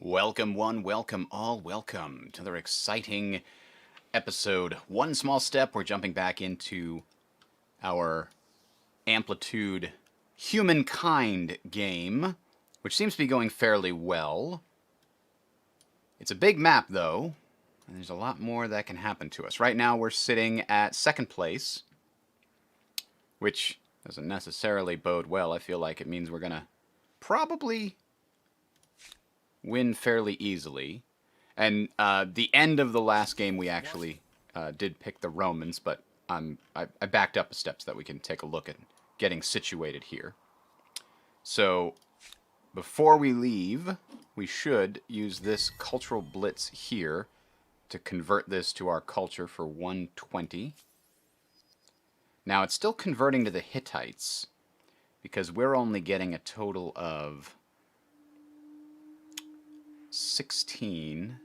Welcome one, welcome all, welcome to another exciting episode. One small step, we're jumping back into our Amplitude Humankind game, which seems to be going fairly well. It's a big map though, and there's a lot more that can happen to us. Right now we're sitting at second place, which doesn't necessarily bode well. I feel like it means we're gonna probably win fairly easily. And the end of the last game, we actually did pick the Romans, but I backed up a step so that we can take a look at getting situated here. So before we leave, we should use this cultural blitz here to convert this to our culture for 120. Now it's still converting to the Hittites because we're only getting a total of 16,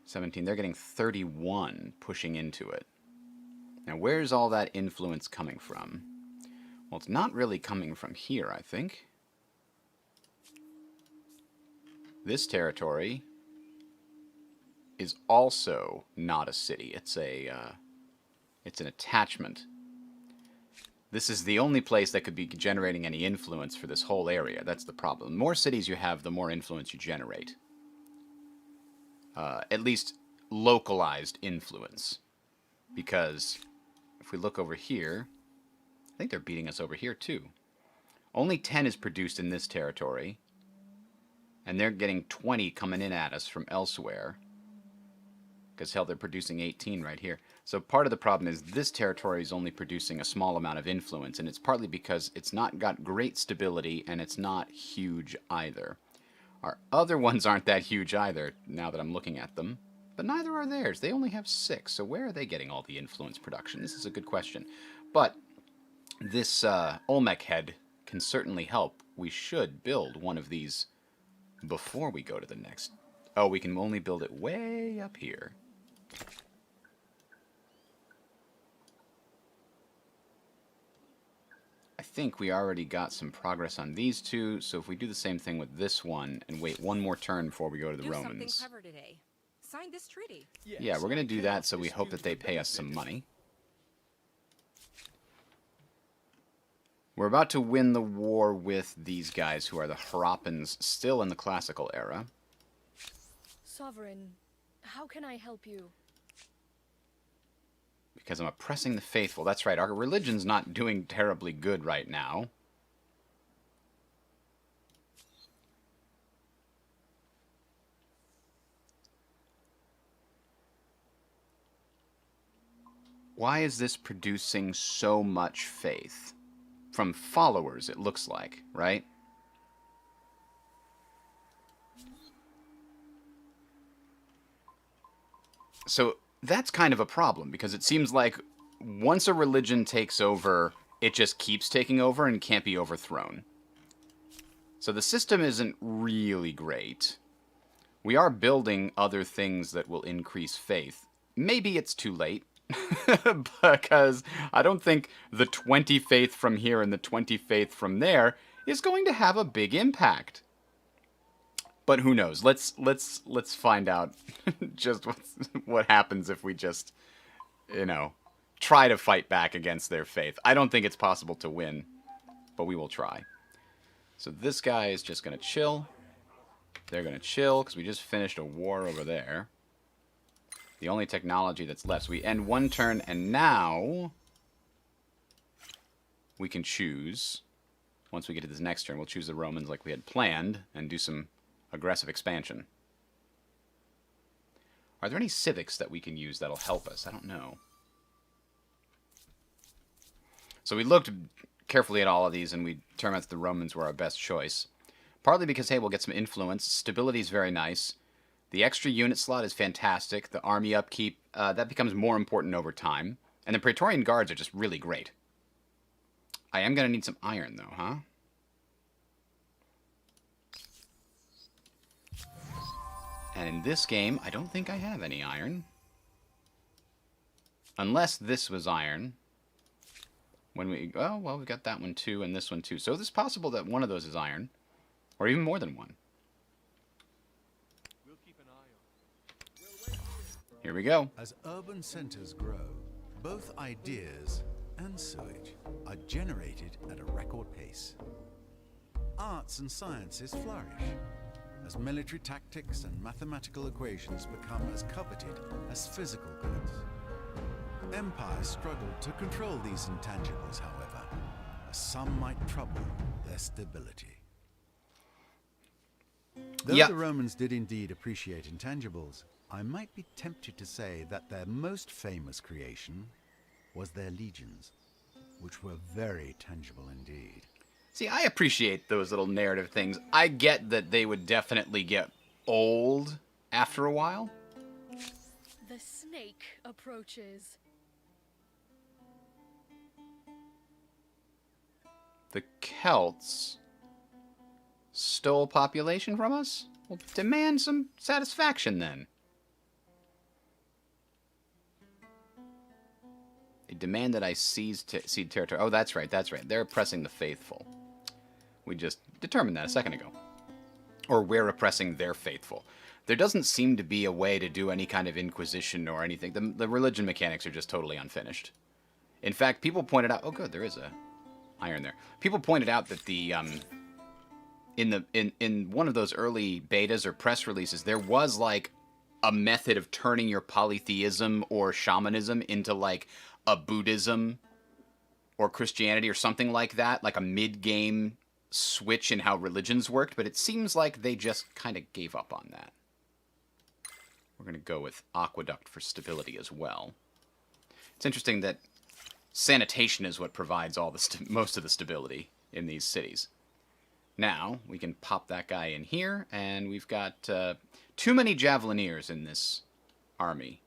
17, they're getting 31 pushing into it. Now where's all that influence coming from? Well, it's not really coming from here, I think. This territory is also not a city. It's an attachment. This is the only place that could be generating any influence for this whole area. That's the problem. The more cities you have, the more influence you generate. At least localized influence. Because if we look over here, I think they're beating us over here too. Only 10 is produced in this territory. And they're getting 20 coming in at us from elsewhere. Because hell, they're producing 18 right here. So part of the problem is this territory is only producing a small amount of influence, and it's partly because it's not got great stability, and it's not huge either. Our other ones aren't that huge either, now that I'm looking at them. But neither are theirs. They only have 6, so where are they getting all the influence production? This is a good question. But this Olmec head can certainly help. We should build one of these before we go to the next. Oh, we can only build it way up here. I think we already got some progress on these two, so if we do the same thing with this one and wait one more turn before we go to the Romans. Something clever today. Sign this treaty. Yeah, we're going to do that, so we hope that they pay us some money. We're about to win the war with these guys who are the Harappans, still in the classical era. Sovereign, how can I help you? Because I'm oppressing the faithful. That's right, our religion's not doing terribly good right now. Why is this producing so much faith? From followers, it looks like, right? So that's kind of a problem, because it seems like once a religion takes over, it just keeps taking over and can't be overthrown. So the system isn't really great. We are building other things that will increase faith. Maybe it's too late, because I don't think the 20 faith from here and the 20 faith from there is going to have a big impact. But who knows? Let's find out just what happens if we just, try to fight back against their faith. I don't think it's possible to win, but we will try. So this guy is just going to chill. They're going to chill because we just finished a war over there. The only technology that's left. So we end one turn, and now we can choose. Once we get to this next turn, we'll choose the Romans like we had planned and do some aggressive expansion. Are there any civics that we can use that'll help us? I don't know. So we looked carefully at all of these, and we determined that the Romans were our best choice. Partly because, hey, we'll get some influence. Stability is very nice. The extra unit slot is fantastic. The army upkeep, that becomes more important over time. And the Praetorian Guards are just really great. I am going to need some iron, though, huh? And in this game, I don't think I have any iron. Unless this was iron. When we... Oh, well, we've got that one too, and this one too. So it's possible that one of those is iron. Or even more than one. Here we go. As urban centers grow, both ideas and sewage are generated at a record pace. Arts and sciences flourish as military tactics and mathematical equations become as coveted as physical goods. Empires struggle to control these intangibles, however, as some might trouble their stability. Though Yeah. the Romans did indeed appreciate intangibles, I might be tempted to say that their most famous creation was their legions, which were very tangible indeed. See, I appreciate those little narrative things. I get that they would definitely get old after a while. The snake approaches. The Celts stole population from us? Well, demand some satisfaction then. They demand that I cede territory. Oh, that's right, that's right. They're oppressing the faithful. We just determined that a second ago. Or we're oppressing their faithful. There doesn't seem to be a way to do any kind of inquisition or anything. The religion mechanics are just totally unfinished. In fact, people pointed out... Oh, good, there is a iron there. People pointed out that the... in one of those early betas or press releases, there was, like, a method of turning your polytheism or shamanism into, like, a Buddhism or Christianity or something like that, like a mid-game switch in how religions worked, but it seems like they just kind of gave up on that. We're going to go with aqueduct for stability as well. It's interesting that sanitation is what provides all the most of the stability in these cities. Now, we can pop that guy in here, and we've got too many javelineers in this army,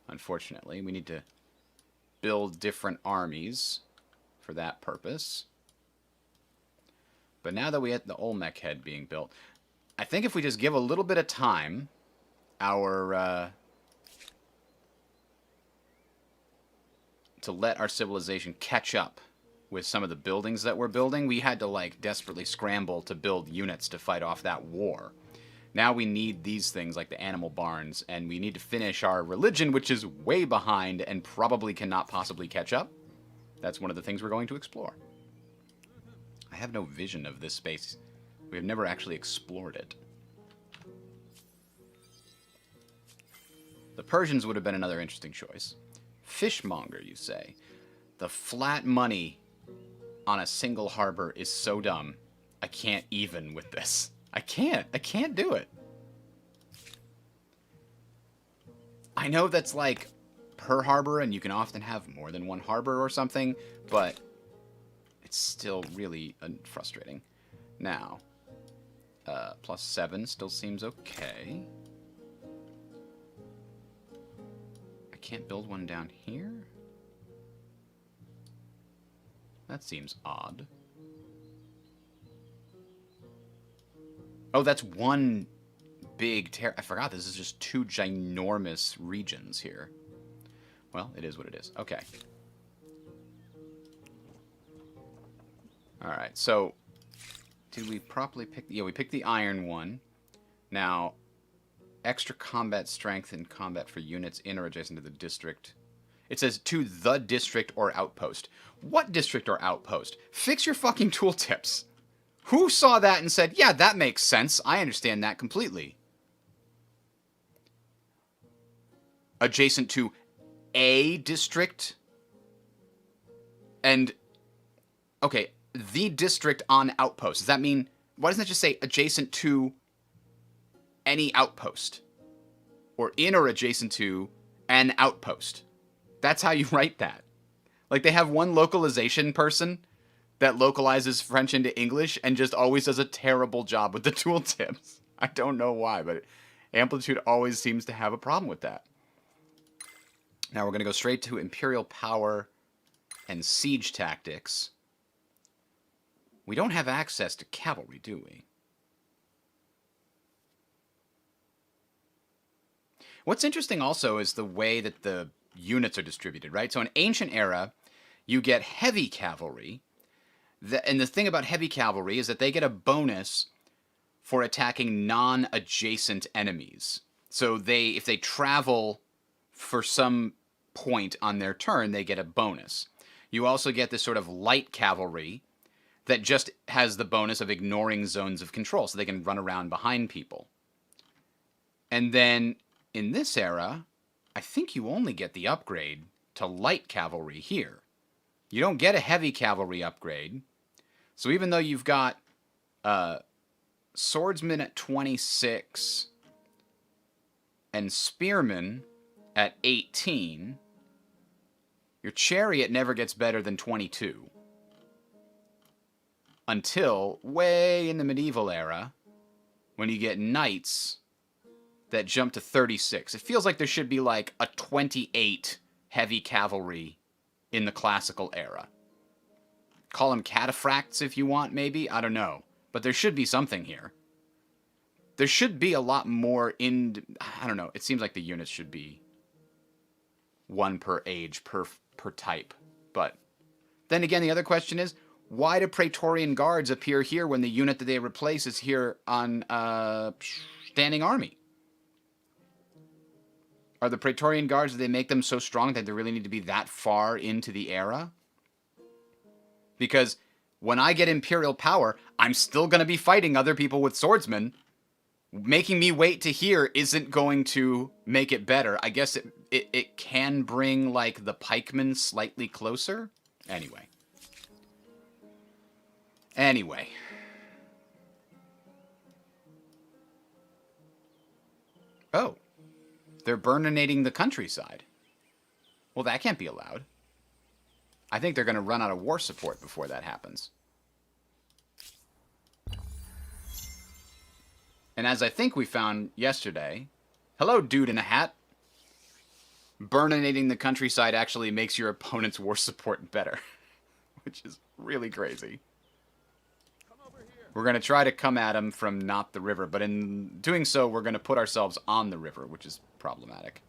unfortunately. We need to build different armies for that purpose. But now that we have the Olmec head being built, I think if we just give a little bit of time, to let our civilization catch up with some of the buildings that we're building, we had to, like, desperately scramble to build units to fight off that war. Now we need these things like the animal barns, and we need to finish our religion, which is way behind and probably cannot possibly catch up. That's one of the things we're going to explore. I have no vision of this space. We have never actually explored it. The Persians would have been another interesting choice. Fishmonger, you say? The flat money on a single harbor is so dumb. I can't even with this. I can't do it. I know that's like per harbor and you can often have more than one harbor or something, but it's still really frustrating. Now, +7 still seems okay. I can't build one down here? That seems odd. Oh, that's one big I forgot this is just two ginormous regions here. Well, it is what it is. Okay. Alright, so did we properly pick... Yeah, we picked the iron one. Now, extra combat strength in combat for units in or adjacent to the district. It says to the district or outpost. What district or outpost? Fix your fucking tooltips. Who saw that and said, yeah, that makes sense. I understand that completely. Adjacent to a district? And, okay, the district on outpost. Does that mean, why doesn't it just say adjacent to any outpost? Or in or adjacent to an outpost? That's how you write that. Like, they have one localization person that localizes French into English and just always does a terrible job with the tooltips. I don't know why, but Amplitude always seems to have a problem with that. Now we're going to go straight to Imperial Power and Siege Tactics. We don't have access to cavalry, do we? What's interesting also is the way that the units are distributed, right? So in Ancient Era, you get heavy cavalry. And the thing about heavy cavalry is that they get a bonus for attacking non-adjacent enemies. So if they travel for some point on their turn, they get a bonus. You also get this sort of light cavalry that just has the bonus of ignoring zones of control, so they can run around behind people. And then in this era, I think you only get the upgrade to light cavalry here. You don't get a heavy cavalry upgrade. So even though you've got swordsmen at 26 and spearmen at 18, your chariot never gets better than 22. Until way in the medieval era, when you get knights that jump to 36. It feels like there should be like a 28 heavy cavalry in the classical era. Call them cataphracts if you want, maybe? I don't know. But there should be something here. There should be a lot more in... I don't know. It seems like the units should be one per age, per type. But then again, the other question is, why do Praetorian Guards appear here when the unit that they replace is here on Standing Army? Are the Praetorian Guards, do they make them so strong that they really need to be that far into the era? Because when I get Imperial power, I'm still going to be fighting other people with swordsmen. Making me wait to here isn't going to make it better. I guess it can bring, like, the pikemen slightly closer. Anyway. Oh. They're burninating the countryside. Well, that can't be allowed. I think they're going to run out of war support before that happens. And as I think we found yesterday... Hello, dude in a hat. Burninating the countryside actually makes your opponent's war support better. Which is really crazy. We're going to try to come at them from not the river, but in doing so, we're going to put ourselves on the river, which is problematic.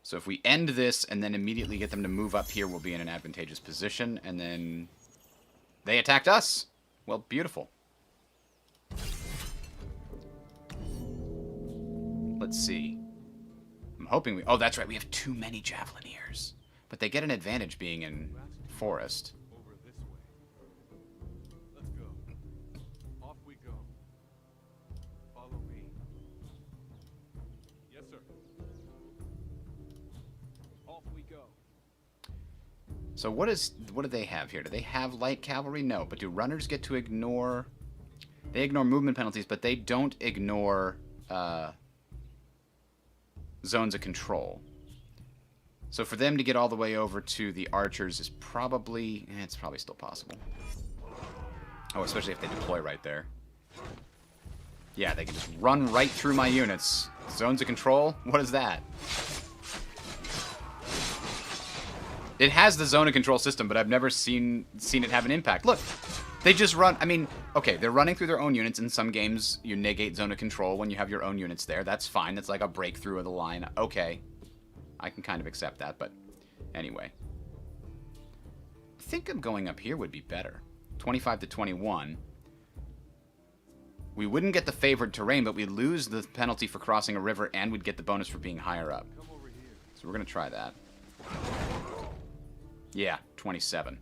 So if we end this and then immediately get them to move up here, we'll be in an advantageous position, and then they attacked us. Well, beautiful. Let's see. I'm hoping we... Oh, that's right, we have too many Javelineers. But they get an advantage being in forest. So what do they have here? Do they have light cavalry? No. But do runners get to ignore... They ignore movement penalties, but they don't ignore zones of control. So for them to get all the way over to the archers is probably... it's probably still possible. Oh, especially if they deploy right there. Yeah, they can just run right through my units. Zones of control? What is that? It has the zone of control system, but I've never seen it have an impact. Look, they just run... I mean, okay, they're running through their own units. In some games, you negate zone of control when you have your own units there. That's fine. That's like a breakthrough of the line. Okay. I can kind of accept that, but anyway. I think going up here would be better. 25 to 21. We wouldn't get the favored terrain, but we'd lose the penalty for crossing a river, and we'd get the bonus for being higher up. So we're going to try that. Yeah, 27.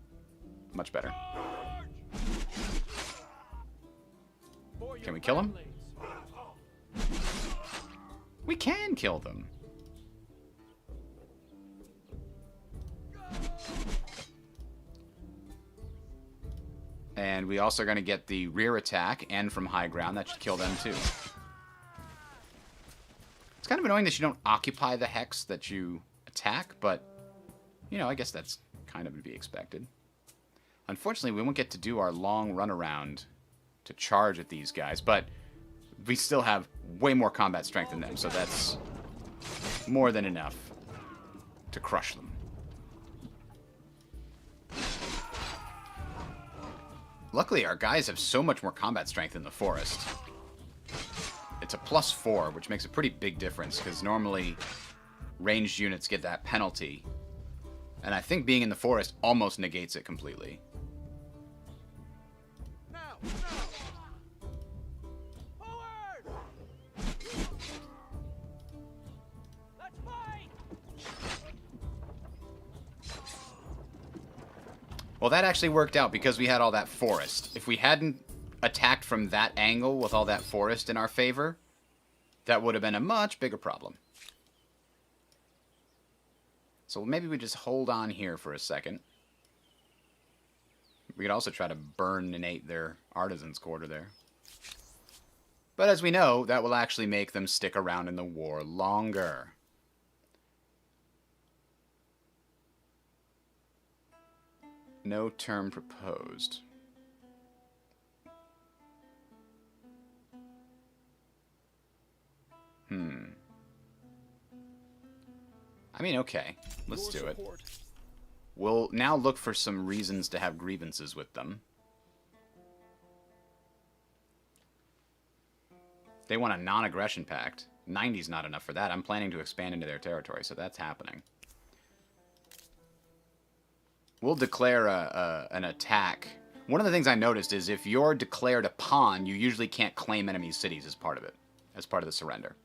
Much better. Can we kill him? We can kill them. And we also are going to get the rear attack and from high ground. That should kill them too. It's kind of annoying that you don't occupy the hex that you attack, but, you know, I guess that's kind of to be expected. Unfortunately, we won't get to do our long runaround to charge at these guys, but we still have way more combat strength than them, so that's more than enough to crush them. Luckily, our guys have so much more combat strength in the forest. It's a +4, which makes a pretty big difference, because normally ranged units get that penalty. And I think being in the forest almost negates it completely. Well, that actually worked out because we had all that forest. If we hadn't attacked from that angle with all that forest in our favor, that would have been a much bigger problem. So maybe we just hold on here for a second. We could also try to burn-inate their artisans' quarter there. But as we know, that will actually make them stick around in the war longer. No term proposed. I mean, okay. Let's do it. We'll now look for some reasons to have grievances with them. They want a non-aggression pact. 90's not enough for that. I'm planning to expand into their territory, so that's happening. We'll declare an attack. One of the things I noticed is if you're declared a pawn, you usually can't claim enemy cities as part of it, as part of the surrender.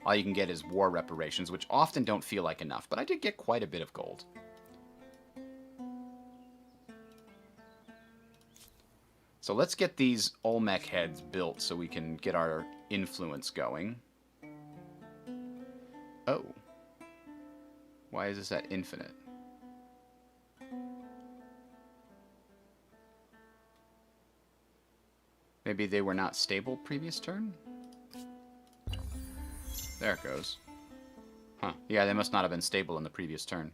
All you can get is war reparations, which often don't feel like enough, but I did get quite a bit of gold. So let's get these Olmec heads built so we can get our influence going. Oh. Why is this at infinite? Maybe they were not stable previous turn? There it goes. Huh. Yeah, they must not have been stable in the previous turn.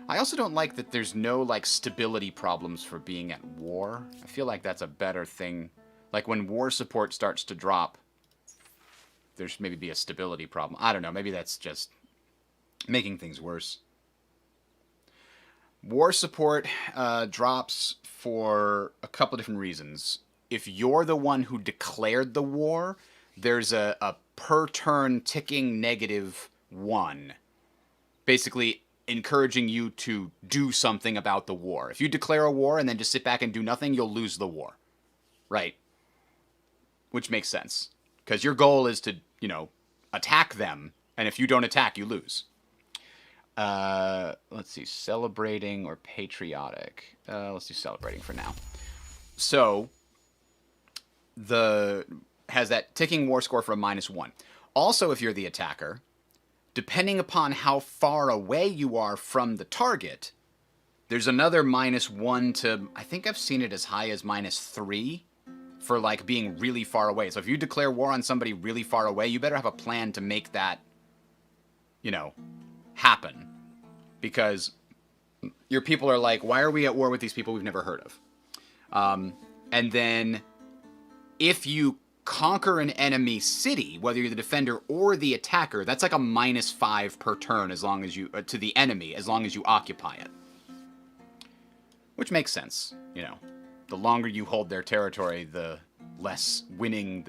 I also don't like that there's no, like, stability problems for being at war. I feel like that's a better thing. Like, when war support starts to drop, there should maybe be a stability problem. I don't know. Maybe that's just making things worse. War support drops for a couple different reasons. If you're the one who declared the war, there's a per-turn ticking -1. Basically encouraging you to do something about the war. If you declare a war and then just sit back and do nothing, you'll lose the war. Right? Which makes sense. Because your goal is to, you know, attack them, and if you don't attack, you lose. Let's see, celebrating or patriotic. Let's do celebrating for now. So, has that ticking war score for a -1. Also, if you're the attacker, depending upon how far away you are from the target, there's another -1 to, I think I've seen it as high as -3 for, like, being really far away. So if you declare war on somebody really far away, you better have a plan to make that, you know, happen. Because your people are like, why are we at war with these people we've never heard of? And then if you conquer an enemy city, whether you're the defender or the attacker, that's like a -5 per turn as long as you to the enemy, as long as you occupy it. Which makes sense, you know. The longer you hold their territory, the less winning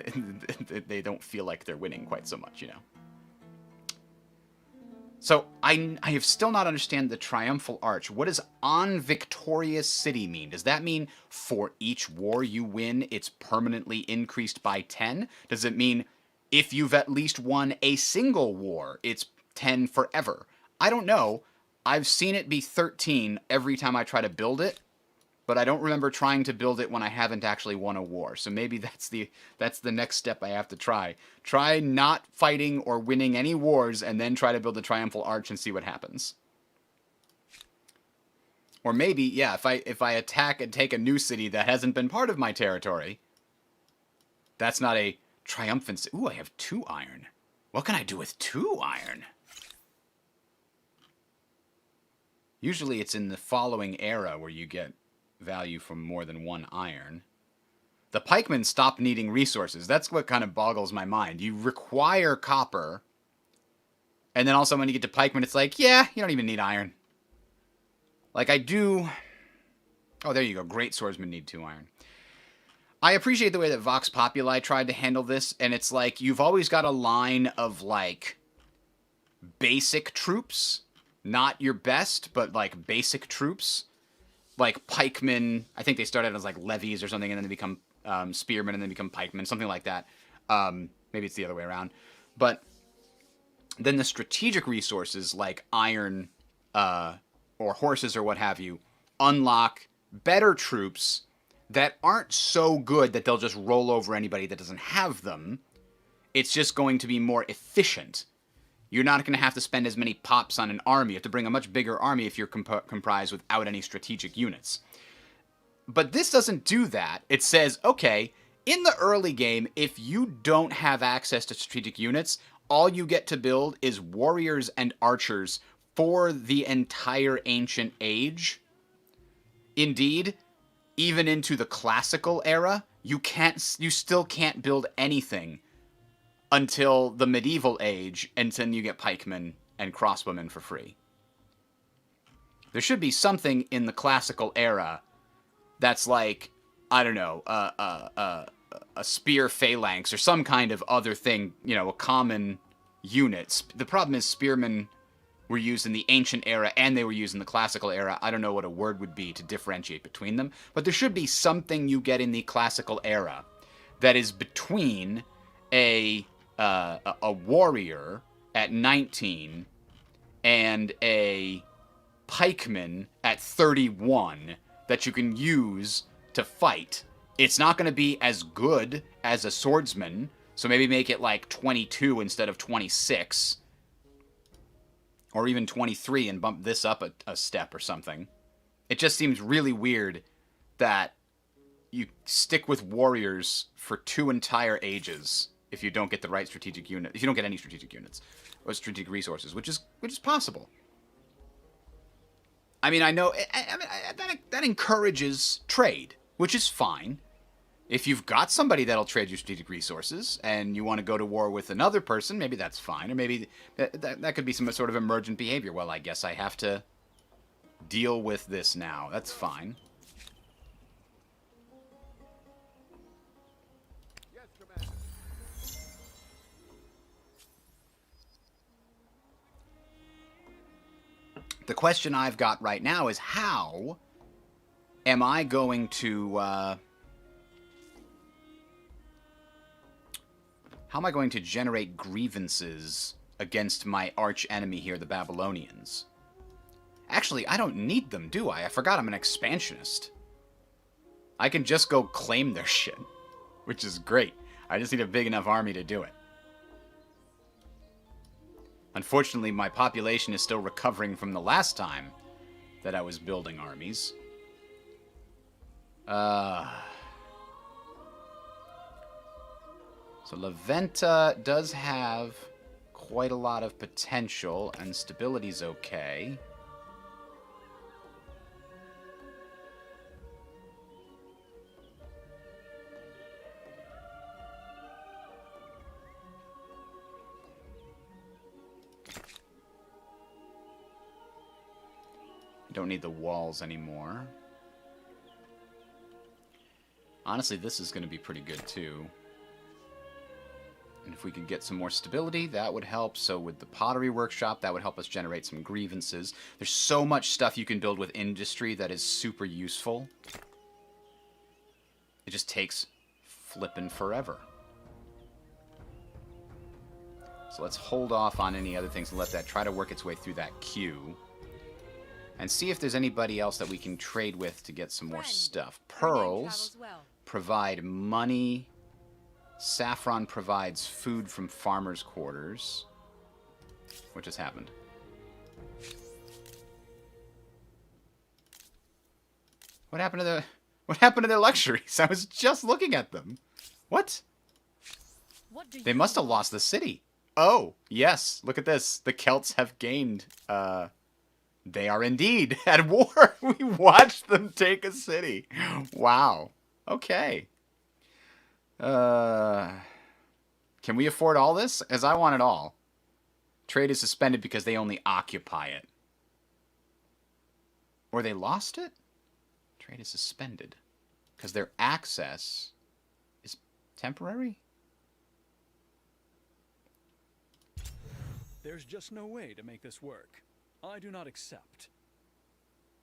they don't feel like they're winning quite so much, you know. So, I have still not understand the Triumphal Arch. What does on victorious city mean? Does that mean for each war you win, it's permanently increased by 10? Does it mean if you've at least won a single war, it's 10 forever? I don't know. I've seen it be 13 every time I try to build it, but I don't remember trying to build it when I haven't actually won a war. So maybe that's the next step I have to try. Try not fighting or winning any wars, and then try to build the Triumphal Arch and see what happens. Or maybe, yeah, if I attack and take a new city that hasn't been part of my territory, that's not a triumphant... Ooh, I have 2 iron. What can I do with 2 iron? Usually it's in the following era where you get value from more than 1 iron. The pikemen stop needing resources. That's what kind of boggles my mind. You require copper, and then also when you get to pikemen, it's like, yeah, you don't even need iron. Like, I do... Oh, there you go. Great swordsmen need 2 iron. I appreciate the way that Vox Populi tried to handle this, and it's like, you've always got a line of, like, basic troops. Not your best, but, like, basic troops. Like pikemen, I think they started as like levies or something, and then they become spearmen, and then become pikemen, something like that. Maybe it's the other way around. But then the strategic resources like iron or horses or what have you, unlock better troops that aren't so good that they'll just roll over anybody that doesn't have them. It's just going to be more efficient. You're not going to have to spend as many pops on an army. You have to bring a much bigger army if you're comprised without any strategic units. But this doesn't do that. It says, okay, in the early game, if you don't have access to strategic units, all you get to build is warriors and archers for the entire ancient age. Indeed, even into the classical era, you still can't build anything until the medieval age, and then you get pikemen and crossbowmen for free. There should be something in the classical era that's like, I don't know, a spear phalanx or some kind of other thing, you know, a common unit. The problem is spearmen were used in the ancient era and they were used in the classical era. I don't know what a word would be to differentiate between them, but there should be something you get in the classical era that is between a warrior at 19 and a pikeman at 31 that you can use to fight. It's not going to be as good as a swordsman, so maybe make it like 22 instead of 26. Or even 23 and bump this up a step or something. It just seems really weird that you stick with warriors for 2 entire ages if you don't get the right strategic unit, if you don't get any strategic units or strategic resources, which is possible. I mean, I know that encourages trade, which is fine. If you've got somebody that'll trade you strategic resources and you want to go to war with another person, maybe that's fine. Or maybe that could be some sort of emergent behavior. Well, I guess I have to deal with this now. That's fine. The question I've got right now is how am I going to... how am I going to generate grievances against my arch enemy here, the Babylonians? Actually, I don't need them, do I? I forgot I'm an expansionist. I can just go claim their shit, which is great. I just need a big enough army to do it. Unfortunately, my population is still recovering from the last time that I was building armies. So La Venta does have quite a lot of potential, and stability's okay. Don't need the walls anymore. Honestly, this is going to be pretty good too. And if we could get some more stability, that would help. So with the pottery workshop, that would help us generate some grievances. There's so much stuff you can build with industry that is super useful. It just takes flippin' forever. So let's hold off on any other things and let that try to work its way through that queue. And see if there's anybody else that we can trade with to get some more stuff. Pearls provide money. Saffron provides food from farmers' quarters. What just happened? What happened to their luxuries? I was just looking at them. What? They must have lost the city. Oh, yes. Look at this. The Celts have gained they are indeed at war. We watched them take a city. Wow. Okay. Can we afford all this? Because I want it all. Trade is suspended because they only occupy it. Or they lost it? Trade is suspended. Because their access is temporary? There's just no way to make this work. I do not accept.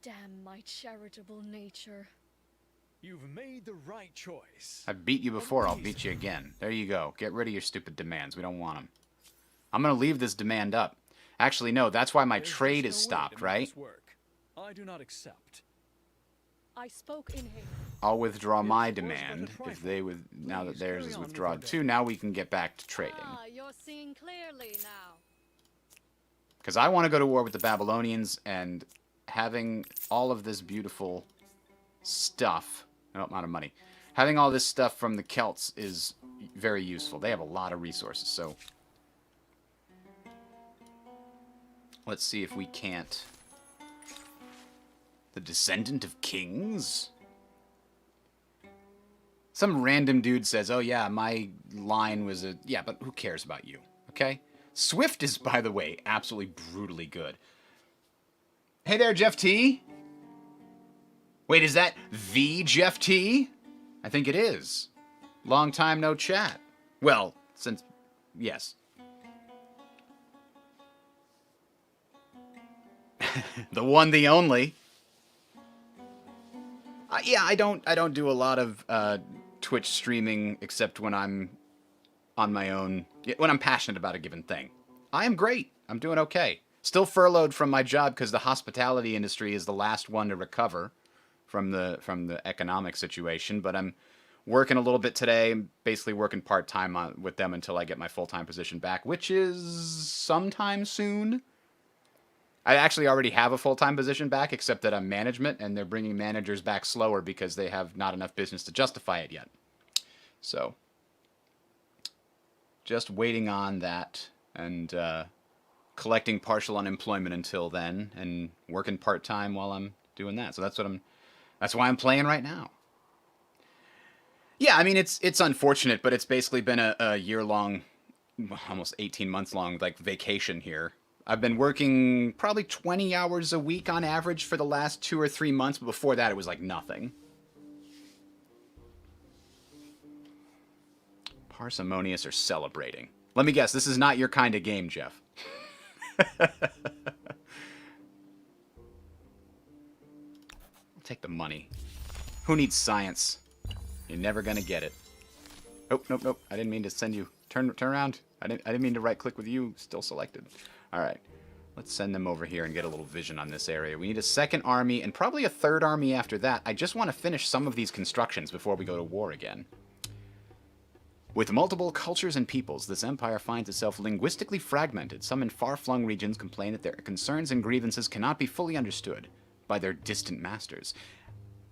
Damn my charitable nature. You've made the right choice. I've beat you before, I'll beat you again. There you go. Get rid of your stupid demands. We don't want them. I'm going to leave this demand up. Actually, no, that's why my trade is stopped, right? I do not accept. I spoke in haste. I'll withdraw my It was but a demand if trifle. they would. Now that Please theirs carry is on with withdrawn your too, day. now we can get back to trading. Ah, you're seeing clearly now. Because I want to go to war with the Babylonians, and having all of this beautiful stuff, no amount of money, having all this stuff from the Celts is very useful. They have a lot of resources, so let's see if we can't. The descendant of kings? Some random dude says, oh yeah, my line was a... Yeah, but who cares about you, okay? Swift is, by the way, absolutely brutally good. Hey there, Jeff T. Wait, is that the Jeff T? I think it is. Long time no chat. Well, since... Yes. The one, the only. Yeah, I don't do a lot of Twitch streaming except when I'm on my own, when I'm passionate about a given thing. I am great. I'm doing okay. Still furloughed from my job because the hospitality industry is the last one to recover from the economic situation. But I'm working a little bit today. I'm basically working part-time with them until I get my full-time position back, which is sometime soon. I actually already have a full-time position back, except that I'm management, and they're bringing managers back slower because they have not enough business to justify it yet. So, just waiting on that, and collecting partial unemployment until then, and working part-time while I'm doing that. So that's why I'm playing right now. Yeah, I mean, it's unfortunate, but it's basically been a year-long, almost 18 months long, like, vacation here. I've been working probably 20 hours a week on average for the last 2 or 3 months, but before that it was like nothing. Parsimonious or celebrating? Let me guess, this is not your kind of game, Jeff. I'll take the money. Who needs science? You're never gonna get it. Oh, nope. I didn't mean to send you. Turn around. I didn't mean to right-click with you still selected. Alright, let's send them over here and get a little vision on this area. We need a second army, and probably a third army after that. I just want to finish some of these constructions before we go to war again. With multiple cultures and peoples, this empire finds itself linguistically fragmented. Some in far-flung regions complain that their concerns and grievances cannot be fully understood by their distant masters.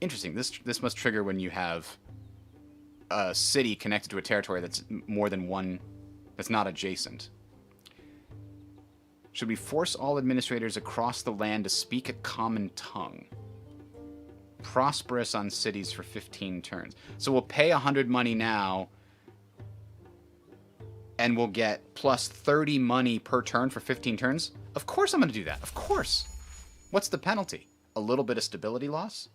Interesting, this must trigger when you have a city connected to a territory that's more than one, that's not adjacent. Should we force all administrators across the land to speak a common tongue? Prosperous on cities for 15 turns. So we'll pay 100 money now, and we'll get plus 30 money per turn for 15 turns? Of course I'm going to do that. Of course. What's the penalty? A little bit of stability loss?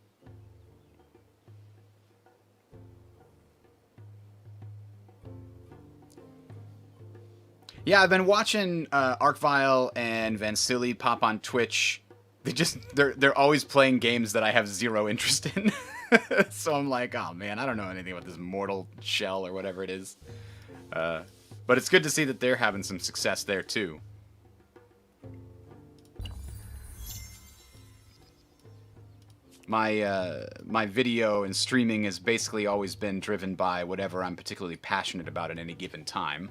Yeah, I've been watching Arcvile and Vansili pop on Twitch. They're always playing games that I have zero interest in. So I'm like, oh man, I don't know anything about this Mortal Shell or whatever it is. But it's good to see that they're having some success there too. My video and streaming has basically always been driven by whatever I'm particularly passionate about at any given time.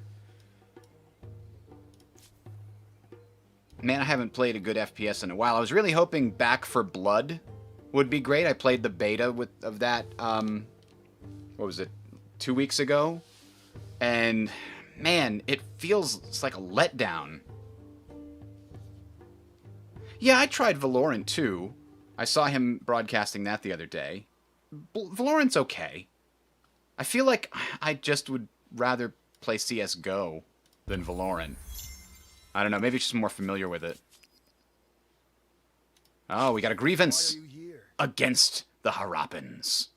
Man, I haven't played a good FPS in a while. I was really hoping Back for Blood would be great. I played the beta of that, what was it, 2 weeks ago? And, man, it's like a letdown. Yeah, I tried Valorant too. I saw him broadcasting that the other day. Valorant's okay. I feel like I just would rather play CSGO than Valorant. I don't know, maybe just more familiar with it. Oh, we got a grievance against the Harappans.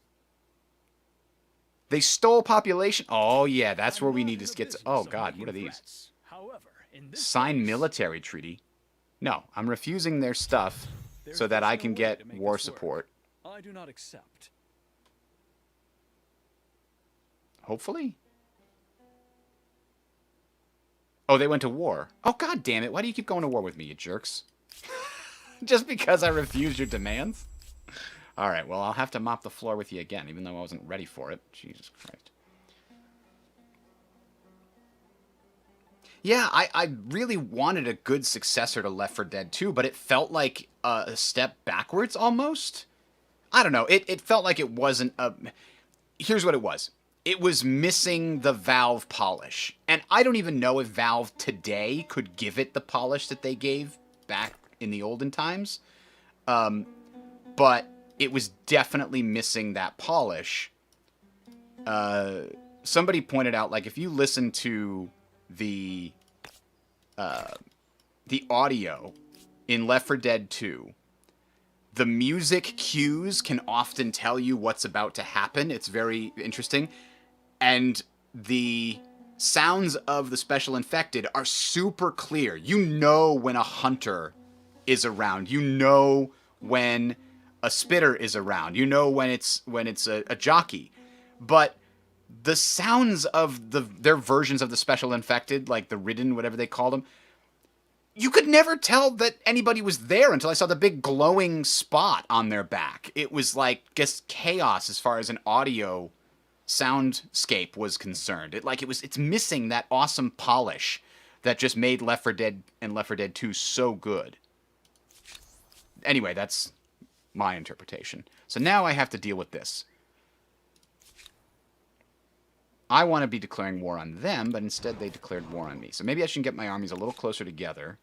They stole population. Oh, yeah, that's where we need to get to. Oh, God, what are these? Sign military treaty. No, I'm refusing their stuff so that I can get war support. I do not accept. Hopefully. Oh, they went to war. Oh, God damn it. Why do you keep going to war with me, you jerks? Just because I refused your demands? Alright, well, I'll have to mop the floor with you again, even though I wasn't ready for it. Jesus Christ. Yeah, I really wanted a good successor to Left 4 Dead 2, but it felt like a step backwards, almost. I don't know. It felt like it wasn't a... Here's what it was. It was missing the Valve polish. And I don't even know if Valve today could give it the polish that they gave back in the olden times. But it was definitely missing that polish. Somebody pointed out, like, if you listen to the audio in Left 4 Dead 2, the music cues can often tell you what's about to happen. It's very interesting. And the sounds of the special infected are super clear. You know when a hunter is around. You know when a spitter is around. You know when it's a jockey. But the sounds of their versions of the special infected, like the ridden, whatever they called them, you could never tell that anybody was there until I saw the big glowing spot on their back. It was like just chaos as far as an audio soundscape was concerned. It's missing that awesome polish that just made Left 4 Dead and Left 4 Dead 2 so good. Anyway, that's my interpretation. So now I have to deal with this. I want to be declaring war on them, but instead they declared war on me. So maybe I should get my armies a little closer together.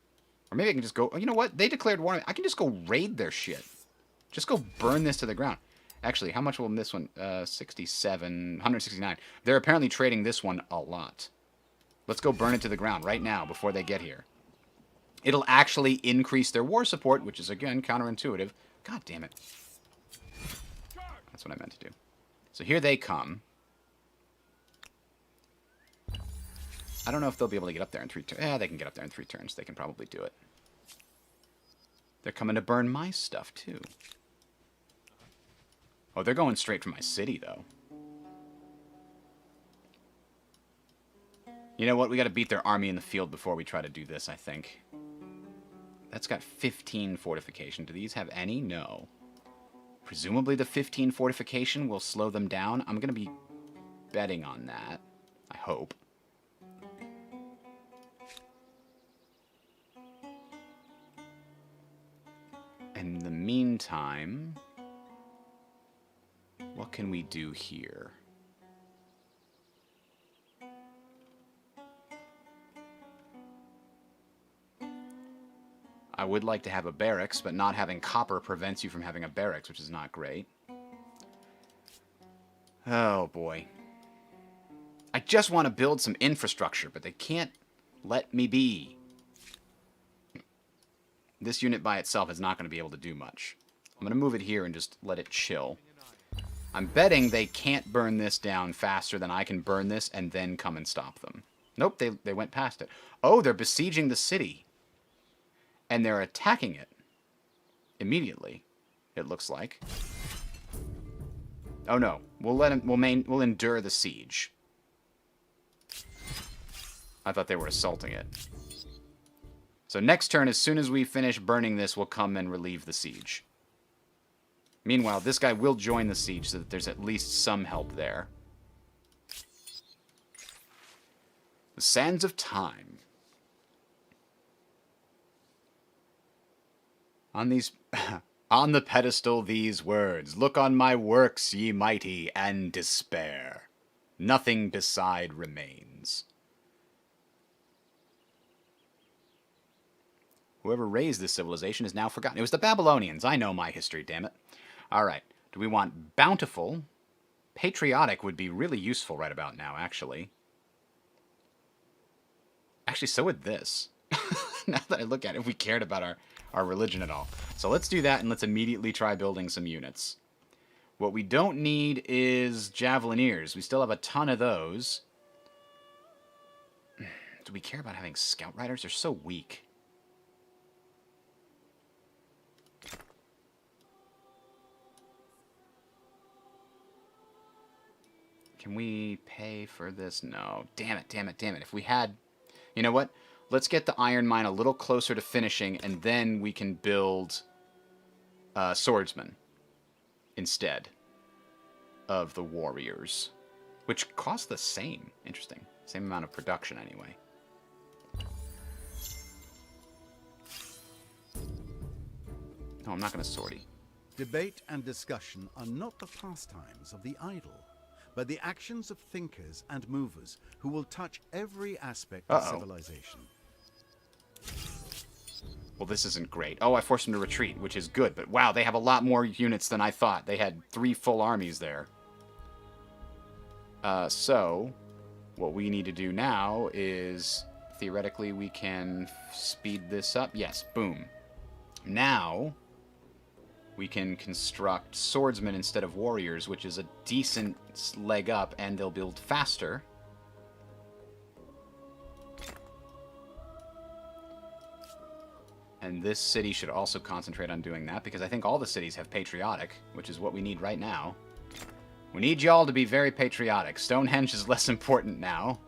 Or maybe I can just go... Oh, you know what? They declared war on me. I can just go raid their shit. Just go burn this to the ground. Actually, how much will this one? 67... 169. They're apparently trading this one a lot. Let's go burn it to the ground right now before they get here. It'll actually increase their war support, which is, again, counterintuitive. God damn it. That's what I meant to do. So here they come. I don't know if they'll be able to get up there in 3 turns. Yeah, they can get up there in 3 turns. They can probably do it. They're coming to burn my stuff, too. Oh, they're going straight for my city, though. You know what? We got to beat their army in the field before we try to do this, I think. That's got 15 fortification. Do these have any? No. Presumably the 15 fortification will slow them down. I'm going to be betting on that. I hope. In the meantime, what can we do here? I would like to have a barracks, but not having copper prevents you from having a barracks, which is not great. Oh, boy. I just want to build some infrastructure, but they can't let me be. This unit by itself is not going to be able to do much. I'm going to move it here and just let it chill. I'm betting they can't burn this down faster than I can burn this and then come and stop them. Nope, they went past it. Oh, they're besieging the city. And they're attacking it. Immediately, it looks like. Oh no, we'll let them, we'll endure the siege. I thought they were assaulting it. So next turn, as soon as we finish burning this, we'll come and relieve the siege. Meanwhile, this guy will join the siege so that there's at least some help there. The Sands of Time. On the pedestal these words, look on my works, ye mighty, and despair. Nothing beside remains. Whoever raised this civilization is now forgotten. It was the Babylonians. I know my history, damn it. All right. Do we want bountiful? Patriotic would be really useful right about now, actually. Actually, so would this. Now that I look at it, if we cared about our religion at all. So let's do that, and let's immediately try building some units. What we don't need is Javelineers. We still have a ton of those. Do we care about having Scout Riders? They're so weak. Can we pay for this? No. Damn it, damn it, damn it. If we had... You know what? Let's get the iron mine a little closer to finishing, and then we can build swordsmen instead of the warriors, which cost the same. Interesting. Same amount of production anyway. No, I'm not going to sortie. Debate and discussion are not the pastimes of the idle, but the actions of thinkers and movers who will touch every aspect of civilization. Well, this isn't great. Oh, I forced them to retreat, which is good. But wow, they have a lot more units than I thought. They had 3 full armies there. So, what we need to do now is, theoretically, we can speed this up. Yes, boom. Now, we can construct swordsmen instead of warriors, which is a decent leg up, and they'll build faster. And this city should also concentrate on doing that, because I think all the cities have patriotic, which is what we need right now. We need y'all to be very patriotic. Stonehenge is less important now.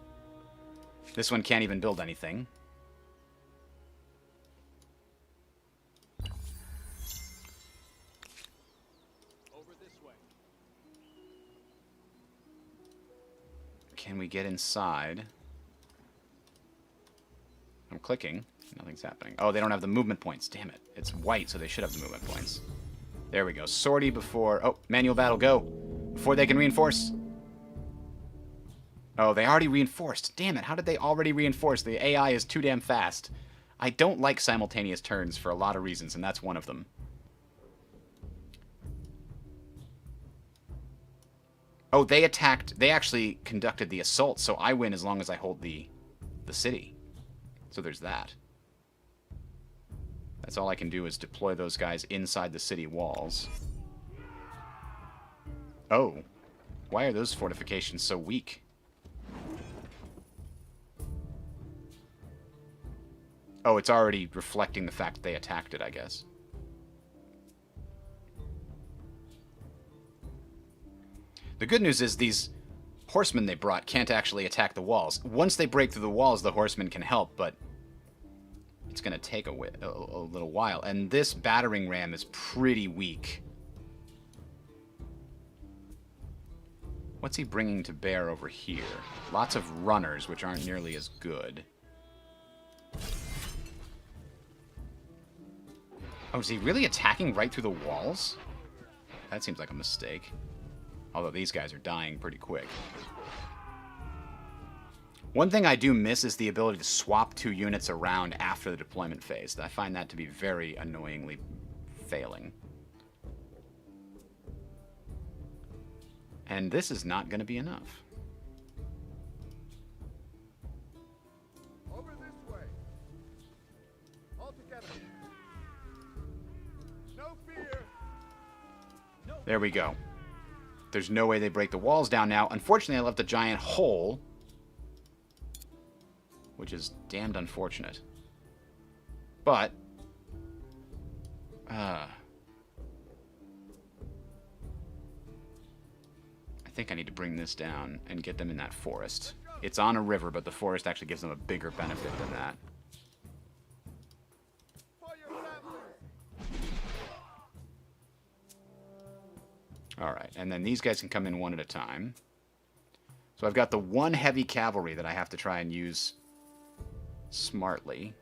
This one can't even build anything. Over this way. Can we get inside? I'm clicking. Nothing's happening. Oh, they don't have the movement points. Damn it. It's white, so they should have the movement points. There we go. Sortie before... Oh, manual battle, go. Before they can reinforce. Oh, they already reinforced. Damn it. How did they already reinforce? The AI is too damn fast. I don't like simultaneous turns for a lot of reasons, and that's one of them. Oh, they attacked... They actually conducted the assault, so I win as long as I hold the city. So there's that. That's all I can do is deploy those guys inside the city walls. Oh. Why are those fortifications so weak? Oh, it's already reflecting the fact that they attacked it, I guess. The good news is these horsemen they brought can't actually attack the walls. Once they break through the walls, the horsemen can help, but it's going to take a little while. And this battering ram is pretty weak. What's he bringing to bear over here? Lots of runners, which aren't nearly as good. Oh, is he really attacking right through the walls? That seems like a mistake. Although these guys are dying pretty quick. One thing I do miss is the ability to swap 2 units around after the deployment phase. I find that to be very annoyingly failing. And this is not going to be enough. Over this way. All together. No fear. There we go. There's no way they break the walls down now. Unfortunately, I left a giant hole, which is damned unfortunate. But, I think I need to bring this down and get them in that forest. It's on a river, but the forest actually gives them a bigger benefit than that. Alright, and then these guys can come in one at a time. So I've got the 1 heavy cavalry that I have to try and use smartly.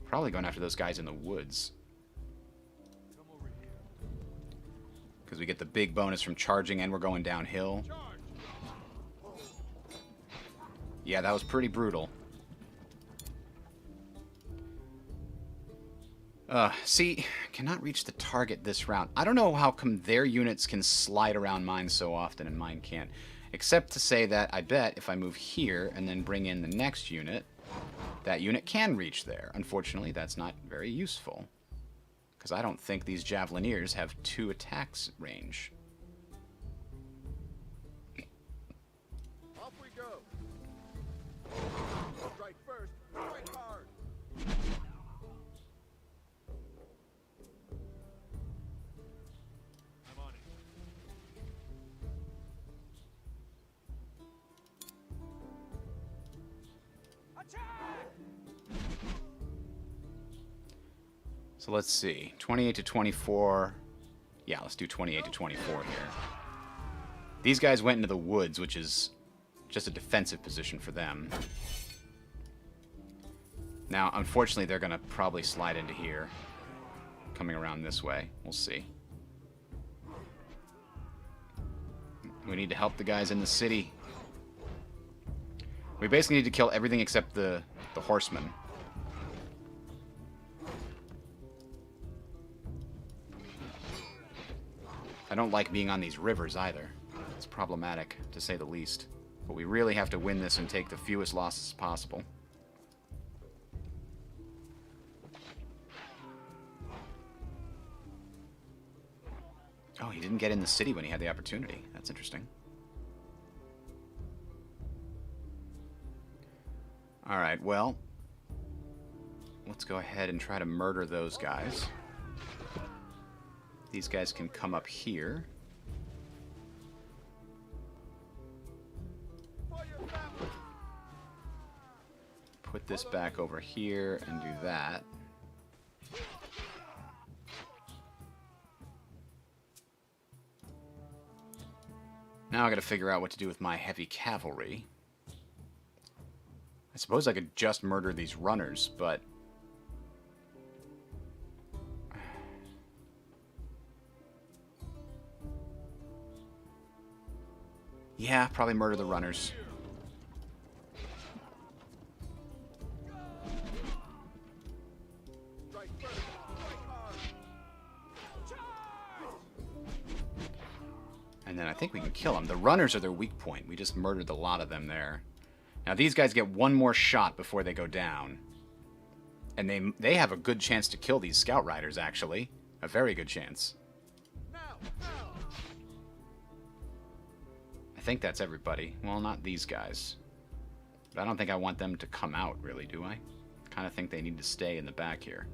Probably going after those guys in the woods. Because we get the big bonus from charging and we're going downhill. Yeah, that was pretty brutal. See, cannot reach the target this round. I don't know how come their units can slide around mine so often and mine can't. Except to say that I bet if I move here and then bring in the next unit, that unit can reach there. Unfortunately, that's not very useful. Because I don't think these Javelineers have 2 attacks range. Off we go. Strike first. Strike hard. I'm on it. Attack! So let's see. 28 to 24. Yeah, let's do 28 to 24 here. These guys went into the woods, which is just a defensive position for them. Now, unfortunately, they're going to probably slide into here. Coming around this way. We'll see. We need to help the guys in the city. We basically need to kill everything except the horsemen. I don't like being on these rivers either. It's problematic, to say the least. But we really have to win this and take the fewest losses possible. Oh, he didn't get in the city when he had the opportunity. That's interesting. Alright, well, let's go ahead and try to murder those guys. These guys can come up here. Put this back over here and do that. Now I gotta figure out what to do with my heavy cavalry. I suppose I could just murder these runners, but... yeah, probably murder the runners. And then I think we can kill them. The runners are their weak point. We just murdered a lot of them there. Now these guys get one more shot before they go down. And they have a good chance to kill these scout riders, actually. A very good chance. I think that's everybody. Well, not these guys. But I don't think I want them to come out, really, do I? Kind of think they need to stay in the back here.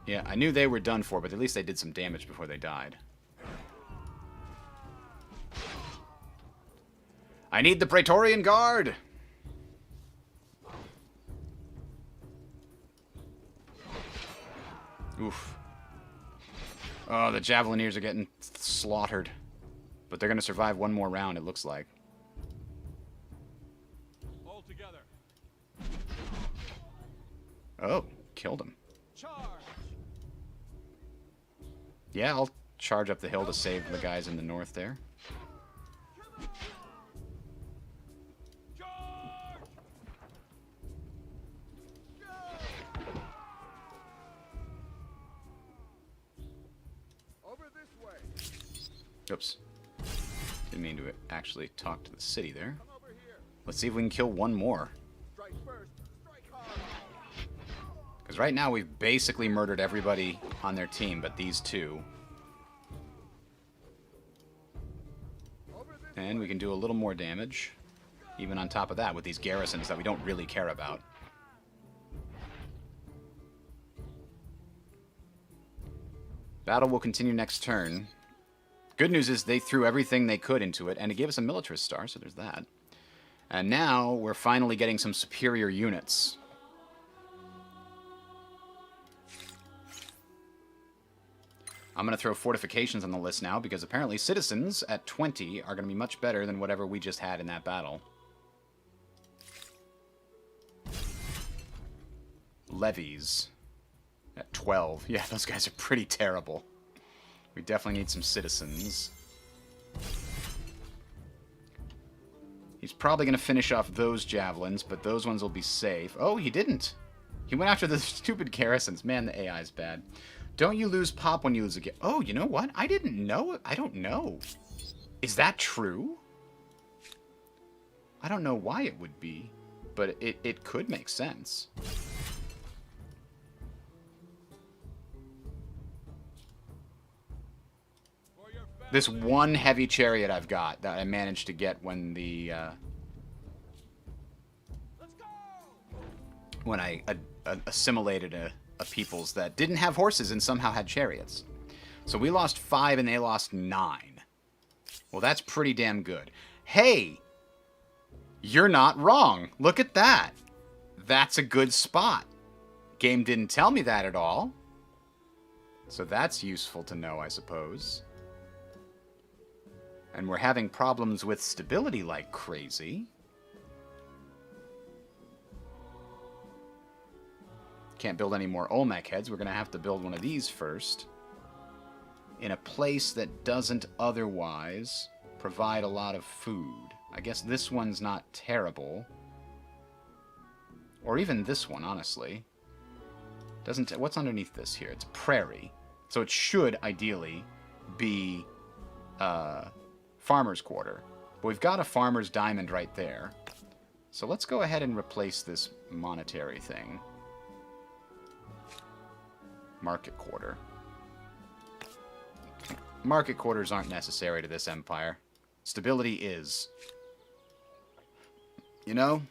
Yeah, I knew they were done for, but at least they did some damage before they died. I need the Praetorian Guard! Oof. Oh, the Javelineers are getting slaughtered. But they're going to survive one more round, it looks like. All together. Oh, killed him. Charge. Yeah, I'll charge up the hill to save the guys in the north there. Over this way. Oops. Didn't mean to actually talk to the city there. Come over here. Let's see if we can kill one more. Strike first. Strike hard. Because right now we've basically murdered everybody on their team but these two. Over this And we can do a little more damage. Even on top of that with these garrisons that we don't really care about. Battle will continue next turn. Good news is they threw everything they could into it, and it gave us a militarist star, so there's that. And now we're finally getting some superior units. I'm going to throw fortifications on the list now, because apparently citizens at 20 are going to be much better than whatever we just had in that battle. Levies at 12. Yeah, those guys are pretty terrible. We definitely need some citizens. He's probably going to finish off those javelins, but those ones will be safe. Oh, he didn't. He went after the stupid garrisons. Man, the AI is bad. Don't you lose pop when you lose a game? Oh, you know what? I didn't know. I don't know. Is that true? I don't know why it would be, but it could make sense. This one heavy chariot I've got that I managed to get when the when I assimilated a peoples that didn't have horses and somehow had chariots. So we lost 5 and they lost 9. Well, that's pretty damn good. Hey, you're not wrong. Look at that. that's a good spot. Game didn't tell me that at all. So that's useful to know, I suppose. And we're having problems with stability like crazy. Can't build any more Olmec heads. We're going to have to build one of these first. In a place that doesn't otherwise provide a lot of food. I guess this one's not terrible. Or even this one, honestly. Doesn't. What's underneath this here? It's prairie. So it should, ideally, be farmer's quarter. But we've got a farmer's diamond right there. So let's go ahead and replace this monetary thing. Market quarter. Market quarters aren't necessary to this empire. Stability is. You know?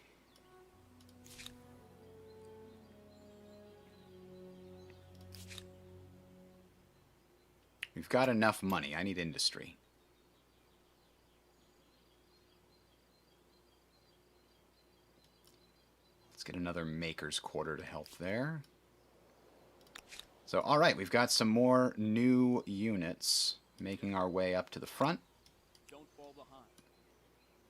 We've got enough money. I need industry. Let's get another maker's quarter to help there. So, alright, we've got some more new units making our way up to the front. Don't fall behind.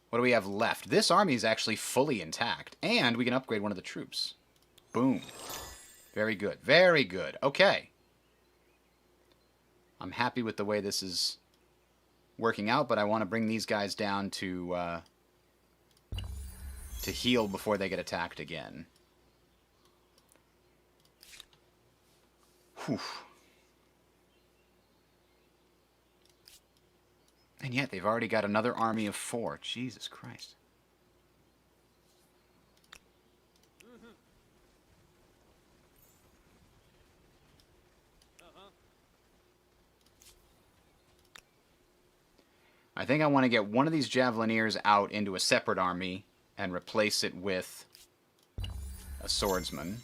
What do we have left? This army is actually fully intact, and we can upgrade one of the troops. Boom. Very good. Very good. Okay. I'm happy with the way this is working out, but I want to bring these guys down to heal before they get attacked again. Whew. And yet they've already got another army of 4. Jesus Christ. I think I want to get one of these Javelineers out into a separate army and replace it with a swordsman.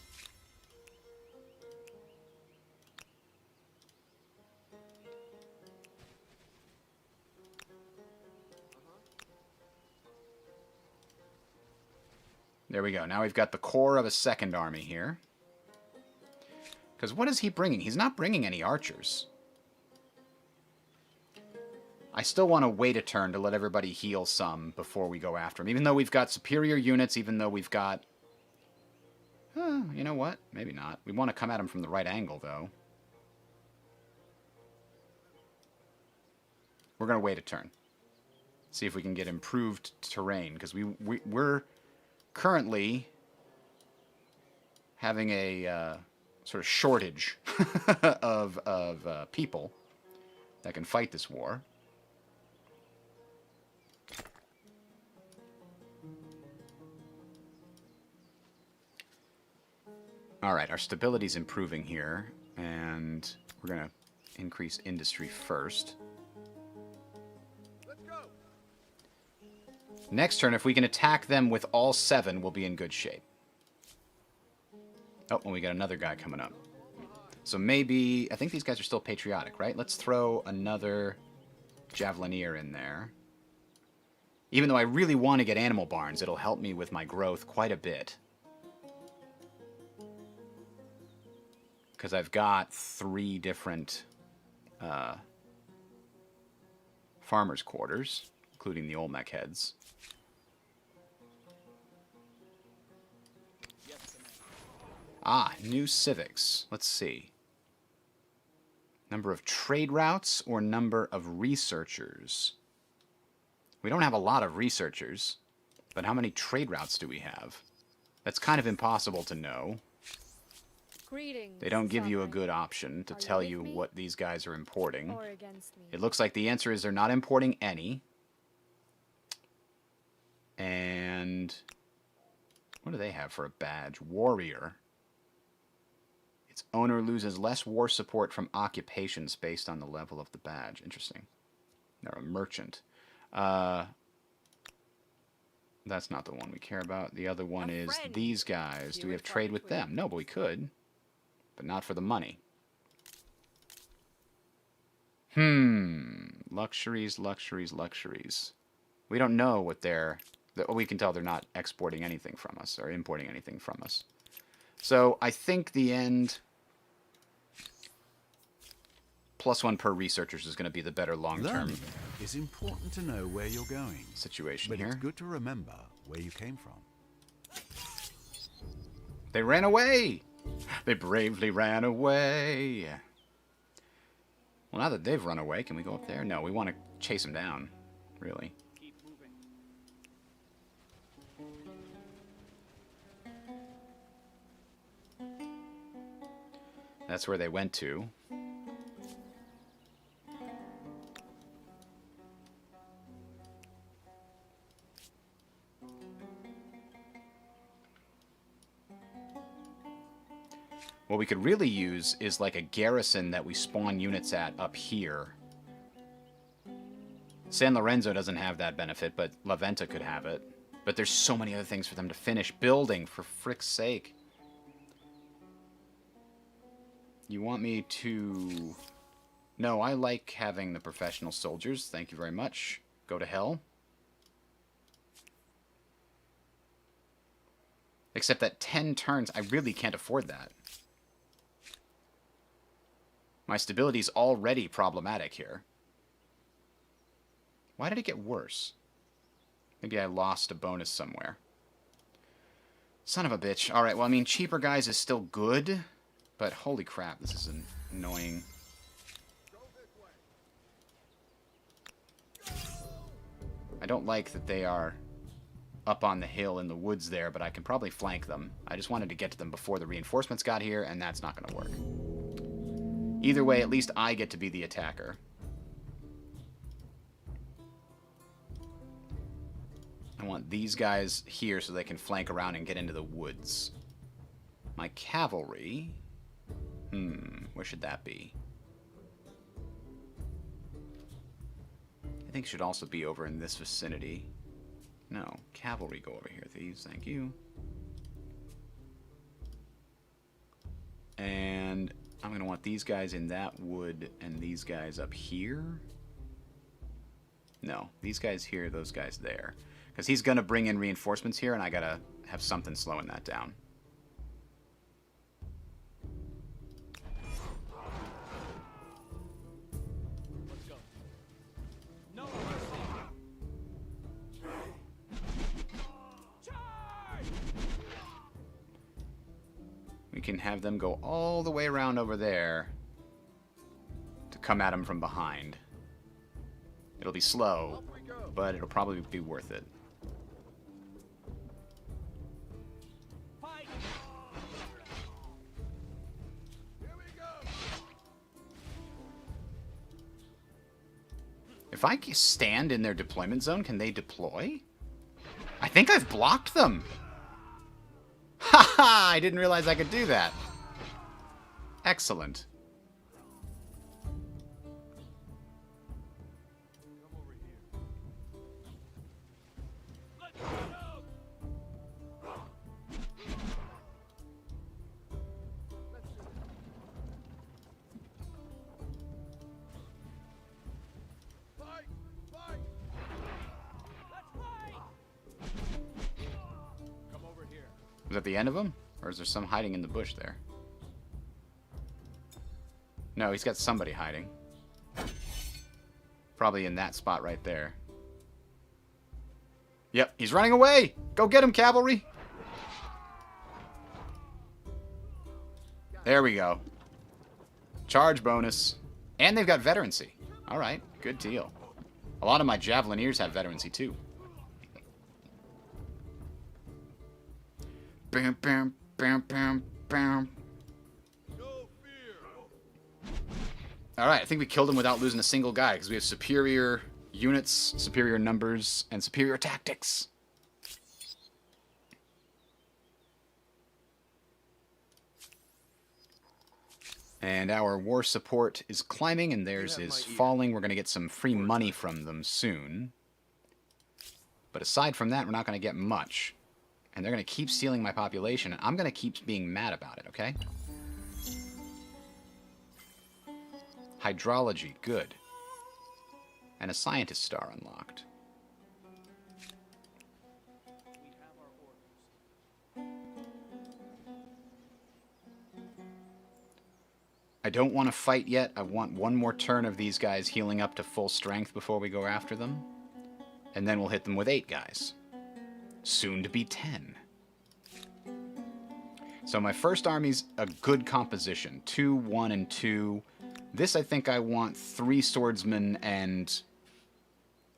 There we go. Now we've got the core of a second army here. Because what is he bringing? He's not bringing any archers. I still want to wait a turn to let everybody heal some before we go after him. Even though we've got superior units, even though we've got... you know what? Maybe not. We want to come at him from the right angle, though. We're going to wait a turn. See if we can get improved terrain. Because we're currently having a sort of shortage of people that can fight this war. Alright, our stability's improving here, and we're going to increase industry first. Let's go. Next turn, if we can attack them with all 7, we'll be in good shape. Oh, and we got another guy coming up. So maybe... I think these guys are still patriotic, right? Let's throw another Javelineer in there. Even though I really want to get animal barns, it'll help me with my growth quite a bit. Because I've got 3 different farmers' quarters, including the Olmec heads. Ah, new civics. Let's see. Number of trade routes or number of researchers? We don't have a lot of researchers, but how many trade routes do we have? That's kind of impossible to know. Greetings. They don't give you a Sovereign. good option to Are you tell with you me? what these guys are importing. Or against me. It looks like the answer is they're not importing any. And what do they have for a badge? Warrior. Its owner loses less war support from occupations based on the level of the badge. Interesting. They're a merchant. That's not the one we care about. The other one is friend. these guys. You Do we have would trade fight with with. them? No, but we could. But not for the money. Luxuries, luxuries, luxuries. We don't know what their We can tell they're not exporting anything from us or importing anything from us. So I think the end +1 per researchers is going to be the better long-term Learning is important to know where you're going, situation but here. it's good to remember where you came from. They ran away! They bravely ran away! Well, now that they've run away, can we go up there? No, we want to chase them down, really. Keep moving. That's where they went to. What we could really use is like a garrison that we spawn units at up here. San Lorenzo doesn't have that benefit, but La Venta could have it. But there's so many other things for them to finish building, for frick's sake. You want me to... No, I like having the professional soldiers. Thank you very much. Go to hell. Except that 10 turns, I really can't afford that. My stability's already problematic here. Why did it get worse? Maybe I lost a bonus somewhere. Son of a bitch. Alright, well, I mean, cheaper guys is still good, but holy crap, this is annoying. I don't like that they are up on the hill in the woods there, but I can probably flank them. I just wanted to get to them before the reinforcements got here, and that's not going to work. Either way, at least I get to be the attacker. I want these guys here so they can flank around and get into the woods. My cavalry... where should that be? I think it should also be over in this vicinity. No, cavalry go over here. These, thank you. And I'm going to want these guys in that wood and these guys up here. No, these guys here, those guys there. Because he's going to bring in reinforcements here, and I got to have something slowing that down. Let's go. No mercy. Charge! We can have them go all the way around over there to come at him from behind. It'll be slow, Up we go. but it'll probably be worth it. Fight! Here we go. If I stand in their deployment zone, can they deploy? I think I've blocked them. Ha ha! I didn't realize I could do that. Excellent. Come over here. Let's go! Let's do it. Fight! Fight! Let's fight! Come over here. Is that the end of him? Or is there some hiding in the bush there? No, he's got somebody hiding. Probably in that spot right there. Yep, he's running away! Go get him, cavalry! There we go. Charge bonus. And they've got veterancy. Alright, good deal. A lot of my javelineers have veterancy too. Bam, bam, bam, bam, bam. No fear. Alright, I think we killed him without losing a single guy, because we have superior units, superior numbers, and superior tactics. And our war support is climbing, and theirs is falling. We're going to get some free money from them soon. But aside from that, we're not going to get much. And they're going to keep stealing my population, and I'm going to keep being mad about it, okay? Hydrology, good. And a scientist star unlocked. I don't want to fight yet. I want one more turn of these guys healing up to full strength before we go after them. And then we'll hit them with 8 guys. Soon to be 10. So my first army's a good composition. 2, 1, and 2. This, I think I want 3 swordsmen and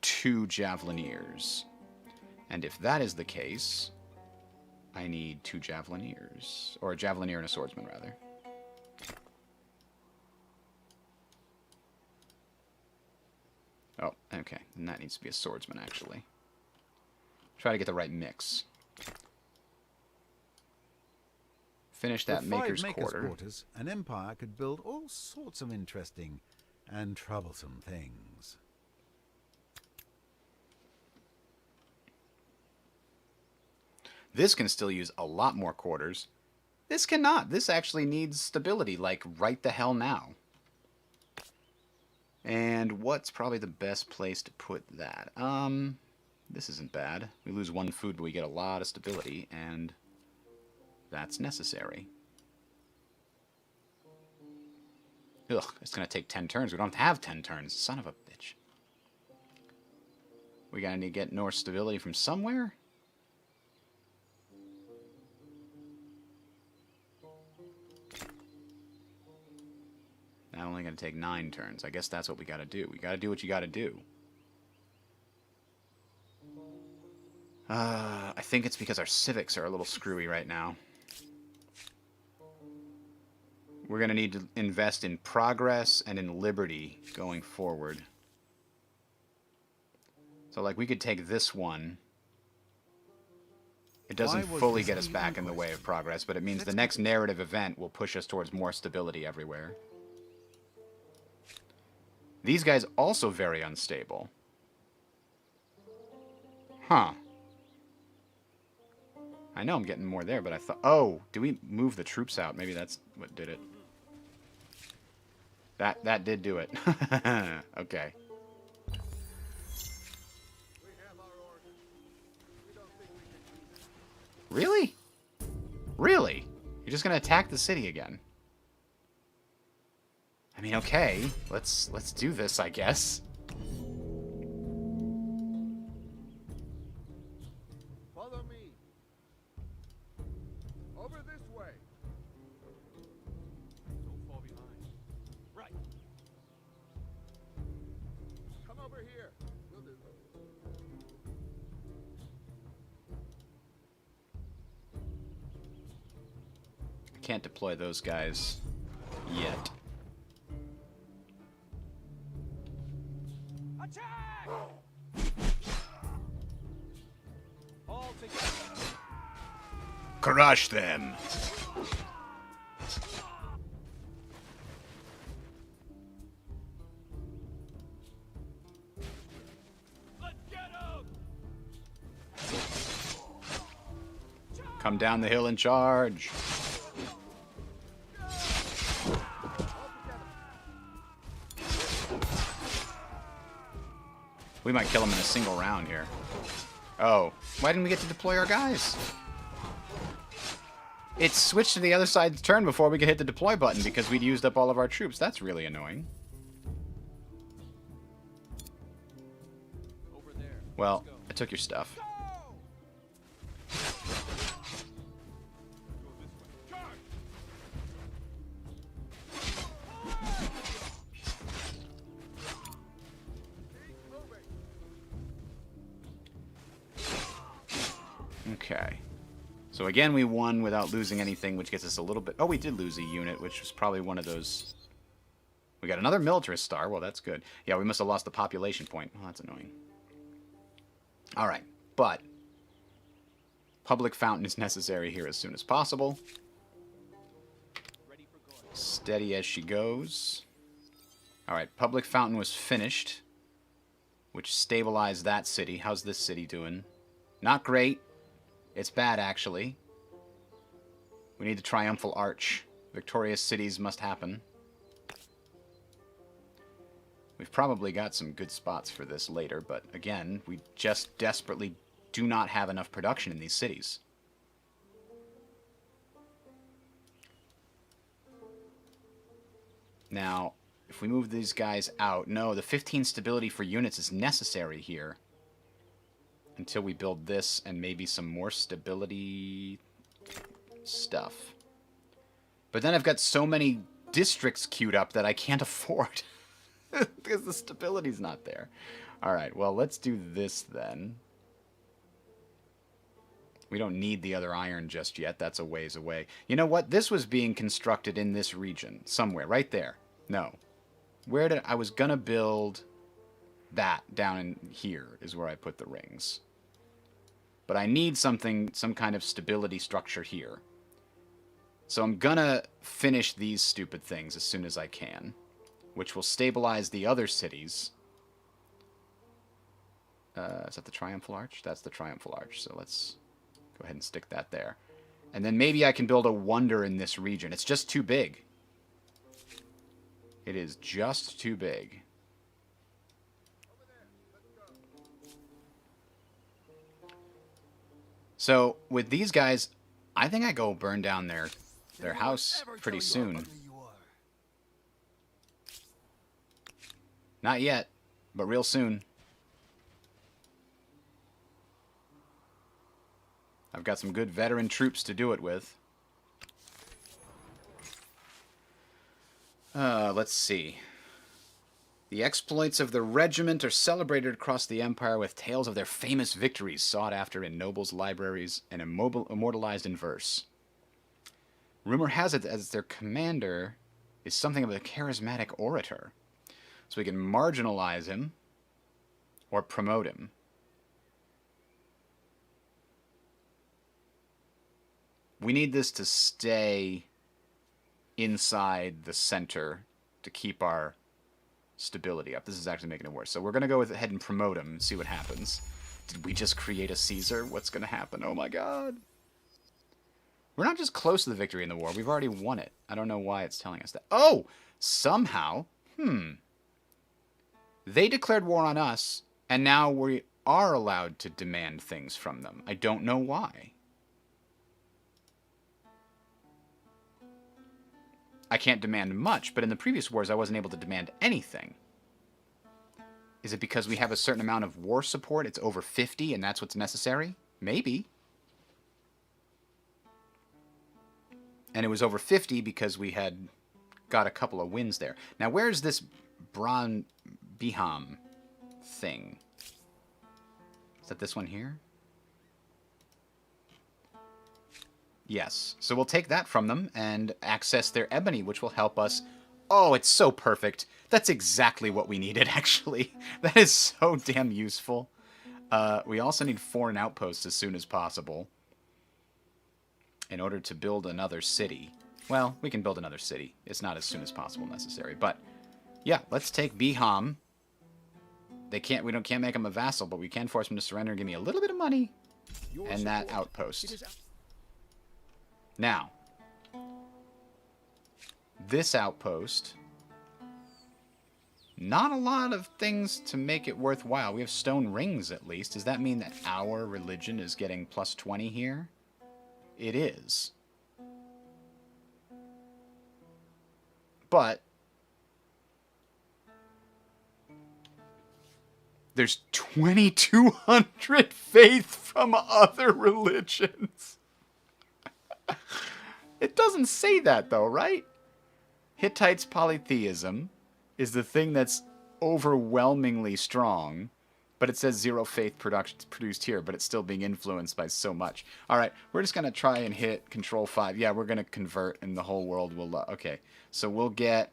2 javelineers. And if that is the case, I need 2 javelineers. Or a javelineer and a swordsman, rather. Oh, okay. And that needs to be a swordsman, actually. Try to get the right mix. Finish that With Maker's 5 Quarter. quarters, an empire could build all sorts of interesting and troublesome things. This can still use a lot more quarters. This cannot. This actually needs stability, like, right the hell now. And what's probably the best place to put that? This isn't bad. We lose 1 food, but we get a lot of stability, and that's necessary. Ugh, it's going to take 10 turns. We don't have 10 turns. Son of a bitch. We gotta need to get Norse stability from somewhere? Not only going to take 9 turns. I guess that's what we got to do. We got to do what you got to do. I think it's because our civics are a little screwy right now. We're going to need to invest in progress and in liberty going forward. So, like, we could take this one. It doesn't fully get us back in the way of progress, but it means the next narrative event will push us towards more stability everywhere. These guys also very unstable. Huh. I know I'm getting more there, but I thought... Oh, do we move the troops out? Maybe that's what did it. That did do it. Okay. We have our orders. We don't think we can do that. Really? Really? You're just gonna attack the city again? I mean, okay. Let's do this, I guess. Follow me. Over this way. Don't fall behind. Right. Come over here. We'll do. I can't deploy those guys yet. Attack! All together. Crush them! Let's get 'em! Come down the hill and charge! We might kill him in a single round here. Oh, why didn't we get to deploy our guys? It switched to the other side's turn before we could hit the deploy button because we'd used up all of our troops. That's really annoying. Over there. Well, I took your stuff. Go this way. Charge! Keep moving. Okay. So again, we won without losing anything, which gets us a little bit... Oh, we did lose a unit, which was probably one of those... We got another militarist star. Well, that's good. Yeah, we must have lost the population point. Well, that's annoying. Alright, but... Public fountain is necessary here as soon as possible. Ready for going. Steady as she goes. Alright, public fountain was finished, which stabilized that city. How's this city doing? Not great. It's bad, actually. We need the triumphal arch. Victorious cities must happen. We've probably got some good spots for this later, but again, we just desperately do not have enough production in these cities. Now, if we move these guys out... No, the 15 stability for units is necessary here. Until we build this and maybe some more stability stuff. But then I've got so many districts queued up that I can't afford. Because the stability's not there. Alright, well, let's do this then. We don't need the other iron just yet. That's a ways away. You know what? This was being constructed in this region. Somewhere. Right there. No. Where did... I was gonna build that down in here is where I put the rings. But I need something, some kind of stability structure here. So I'm gonna finish these stupid things as soon as I can. Which will stabilize the other cities. Is that the Triumphal Arch? That's the Triumphal Arch. So let's go ahead and stick that there. And then maybe I can build a wonder in this region. It's just too big. It is just too big. So, with these guys, I think I go burn down their house pretty soon. Not yet, but real soon. I've got some good veteran troops to do it with. Let's see. The exploits of the regiment are celebrated across the Empire with tales of their famous victories sought after in nobles' libraries and immortalized in verse. Rumor has it as their commander is something of a charismatic orator. So we can marginalize him or promote him. We need this to stay inside the center to keep our stability up. This is actually making it worse. So we're going to go ahead and promote him and see what happens. Did we just create a Caesar? What's going to happen? Oh my god. We're not just close to the victory in the war. We've already won it. I don't know why it's telling us that. Oh! Somehow. They declared war on us, and now we are allowed to demand things from them. I don't know why. I can't demand much, but in the previous wars I wasn't able to demand anything. Is it because we have a certain amount of war support? It's over 50 and that's what's necessary? Maybe. And it was over 50 because we had got a couple of wins there. Now where's this Bron Biham thing? Is that this one here? Yes. So we'll take that from them and access their ebony, which will help us. Oh, it's so perfect. That's exactly what we needed, actually. That is so damn useful. We also need foreign outposts as soon as possible in order to build another city. Well, we can build another city. It's not as soon as possible necessary. But, yeah, let's take Biham. We can't make him a vassal, but we can force him to surrender and give me a little bit of money. And that outpost. Now, this outpost, not a lot of things to make it worthwhile. We have stone rings, at least. Does that mean that our religion is getting plus 20 here? It is. But there's 2,200 faith from other religions. It doesn't say that, though, right? Hittites' polytheism is the thing that's overwhelmingly strong, but it says 0 faith produced here, but it's still being influenced by so much. All right, we're just going to try and hit Control 5. Yeah, we're going to convert, and the whole world will... okay, so we'll get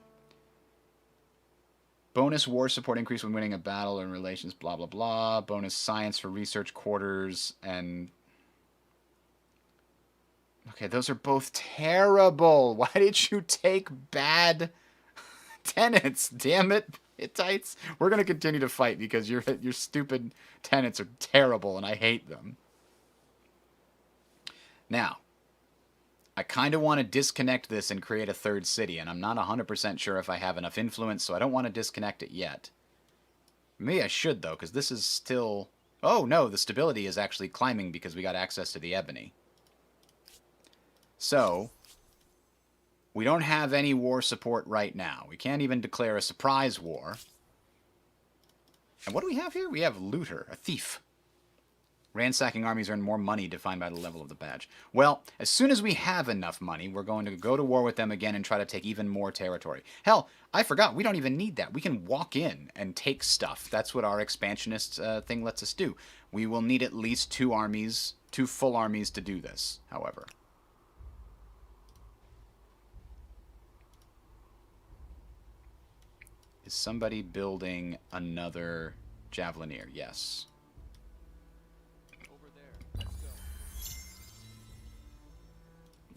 bonus war support increase when winning a battle in relations, blah, blah, blah. Bonus science for research quarters, and... okay, those are both terrible. Why did you take bad tenants? Damn it, Hittites. We're going to continue to fight because your stupid tenants are terrible and I hate them. Now, I kind of want to disconnect this and create a third city, and I'm not 100% sure if I have enough influence, so I don't want to disconnect it yet. Maybe I should, though, because this is still... oh, no, the stability is actually climbing because we got access to the ebony. So, We don't have any war support right now. We can't even declare a surprise war. And what do we have here? We have looter, a thief. Ransacking armies earn more money defined by the level of the badge. Well, as soon as we have enough money, we're going to go to war with them again and try to take even more territory. Hell, I forgot, we don't even need that. We can walk in and take stuff. That's what our expansionist thing lets us do. We will need at least 2 armies, 2 full armies to do this, however. Is somebody building another Javelineer? Yes. Over there. Let's go.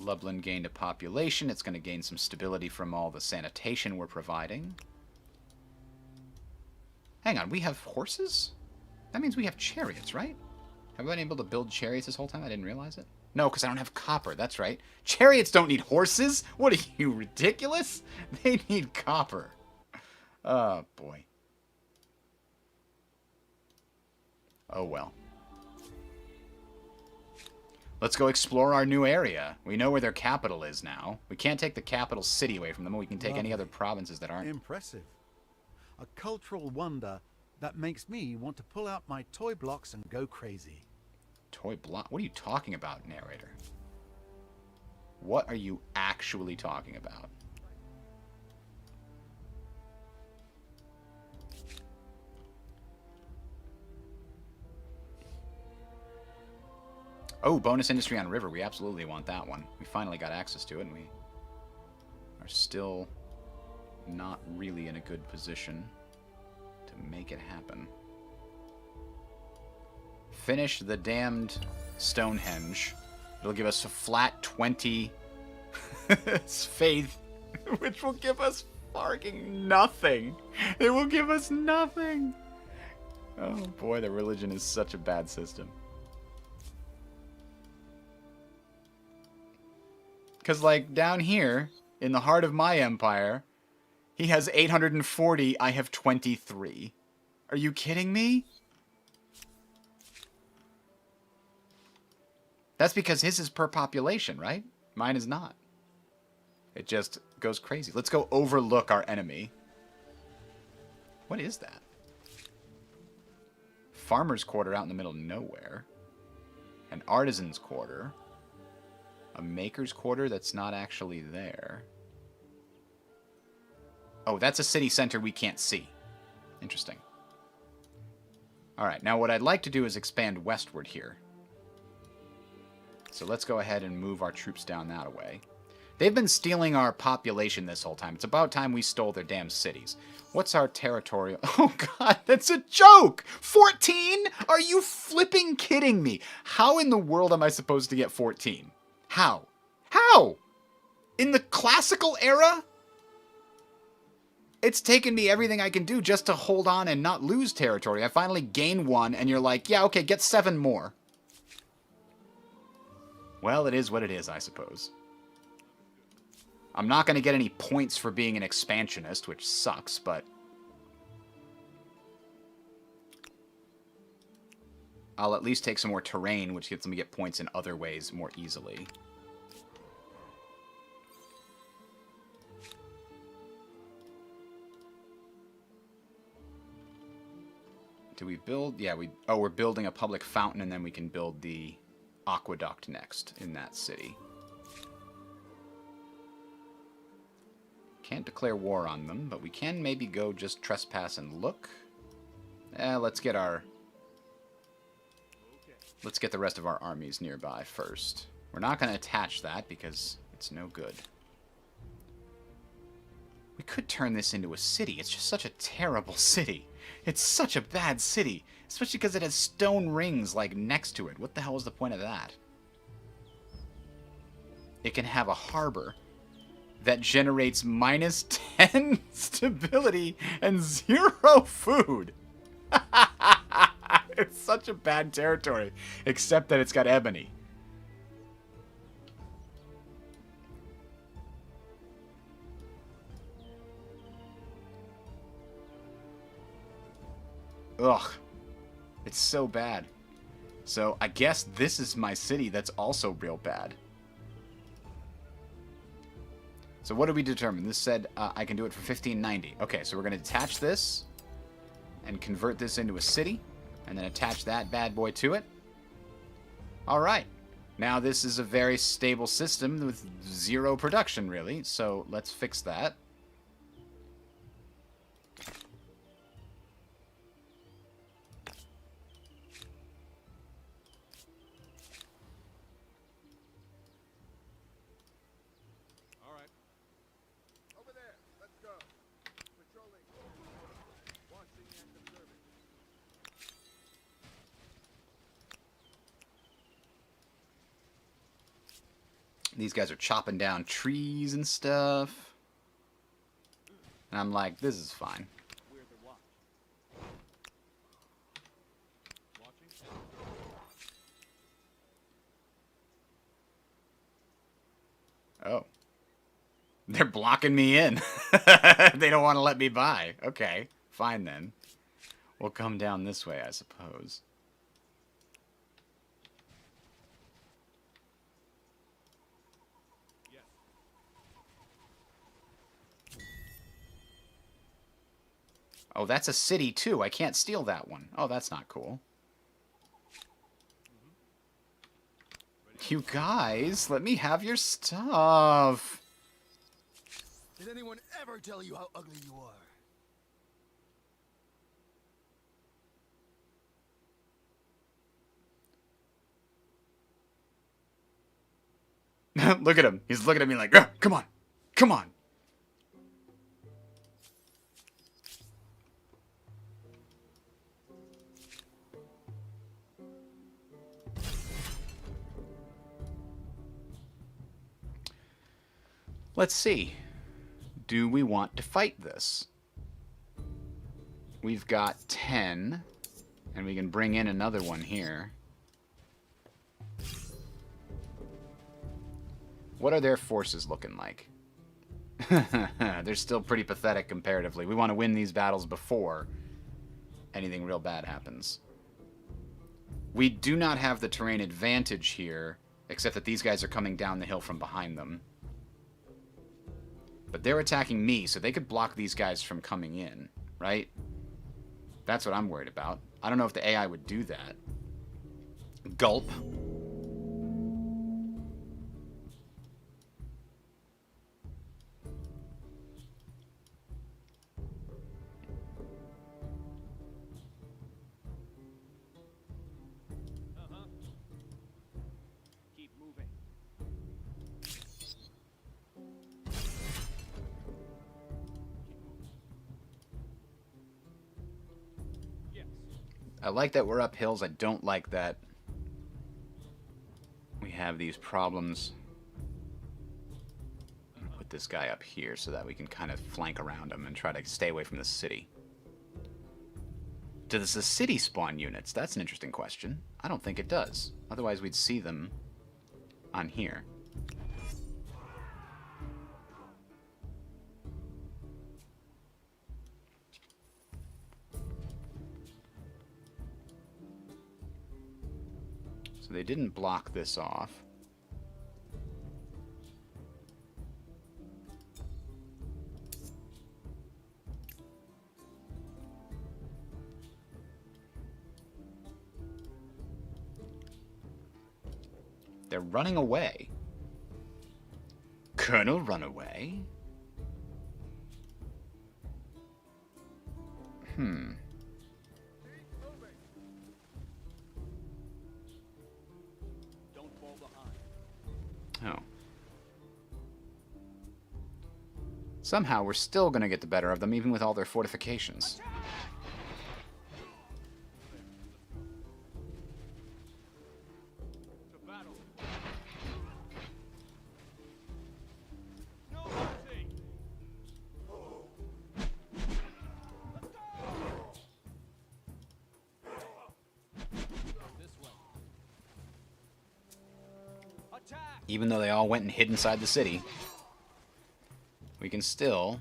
Lublin gained a population. It's going to gain some stability from all the sanitation we're providing. Hang on, we have horses? That means we have chariots, right? Have I been able to build chariots this whole time? I didn't realize it. No, because I don't have copper. That's right. Chariots don't need horses. What are you, ridiculous? They need copper. Oh, boy. Oh, well. Let's go explore our new area. We know where their capital is now. We can't take the capital city away from them, but we can take any other provinces that aren't. Impressive. A cultural wonder that makes me want to pull out my toy blocks and go crazy. Toy block? What are you talking about, narrator? What are you actually talking about? Oh, bonus industry on river. We absolutely want that one. We finally got access to it, and we are still not really in a good position to make it happen. Finish the damned Stonehenge. It'll give us a flat 20 faith, which will give us fucking nothing. It will give us nothing. Oh boy, the religion is such a bad system. Because, like, down here, in the heart of my empire, he has 840, I have 23. Are you kidding me? That's because his is per population, right? Mine is not. It just goes crazy. Let's go overlook our enemy. What is that? Farmer's quarter out in the middle of nowhere. An artisan's quarter. A maker's quarter that's not actually there. Oh, that's a city center we can't see. Interesting. Alright, now what I'd like to do is expand westward here. So let's go ahead and move our troops down that way. They've been stealing our population this whole time. It's about time we stole their damn cities. What's our territorial... Oh god, that's a joke! 14? Are you flipping kidding me? How in the world am I supposed to get 14? How? How? In the classical era? It's taken me everything I can do just to hold on and not lose territory. I finally gain 1, and you're like, yeah, okay, get 7 more. Well, it is what it is, I suppose. I'm not going to get any points for being an expansionist, which sucks, but... I'll at least take some more terrain, which gets me get points in other ways more easily. Do we build? Yeah, we're building a public fountain, and then we can build the aqueduct next in that city. Can't declare war on them, but we can maybe go just trespass and look. Let's get the rest of our armies nearby first. We're not going to attach that because it's no good. We could turn this into a city. It's just such a terrible city. It's such a bad city. Especially because it has stone rings, like, next to it. What the hell is the point of that? It can have a harbor that generates minus 10 stability and 0 food. It's such a bad territory. Except that it's got ebony. Ugh. It's so bad. So, I guess this is my city that's also real bad. So what did we determine? This said I can do it for 1590. Okay, so we're going to detach this and convert this into a city, and then attach that bad boy to it. All right. Now this is a very stable system with zero production, really. So let's fix that. All right. Over there. Let's go. Patrolling. Watching and observing. These guys are chopping down trees and stuff. And I'm like, this is fine. We're the watch. Watching. Oh. They're blocking me in. They don't want to let me by. Okay, fine then. We'll come down this way, I suppose. Yes. Oh, that's a city, too. I can't steal that one. Oh, that's not cool. You guys, let me have your stuff. Did anyone ever tell you how ugly you are? Look at him. He's looking at me like, "Ugh, come on. Come on." Let's see. Do we want to fight this? We've got 10, and we can bring in another one here. What are their forces looking like? They're still pretty pathetic comparatively. We want to win these battles before anything real bad happens. We do not have the terrain advantage here, except that these guys are coming down the hill from behind them. But they're attacking me, so they could block these guys from coming in, right? That's what I'm worried about. I don't know if the AI would do that. Gulp. Keep moving. Yes. I like that we're up hills. I don't like that we have these problems. I'm gonna put this guy up here so that we can kind of flank around him and try to stay away from the city. Does the city spawn units? That's an interesting question. I don't think it does. Otherwise we'd see them on here. So they didn't block this off. They're running away. Colonel, run away? Keep moving. Don't fall behind. Oh. Somehow we're still going to get the better of them, even with all their fortifications. To battle. No mercy. This way. Attack! Even though they all went and hid inside the city, we can still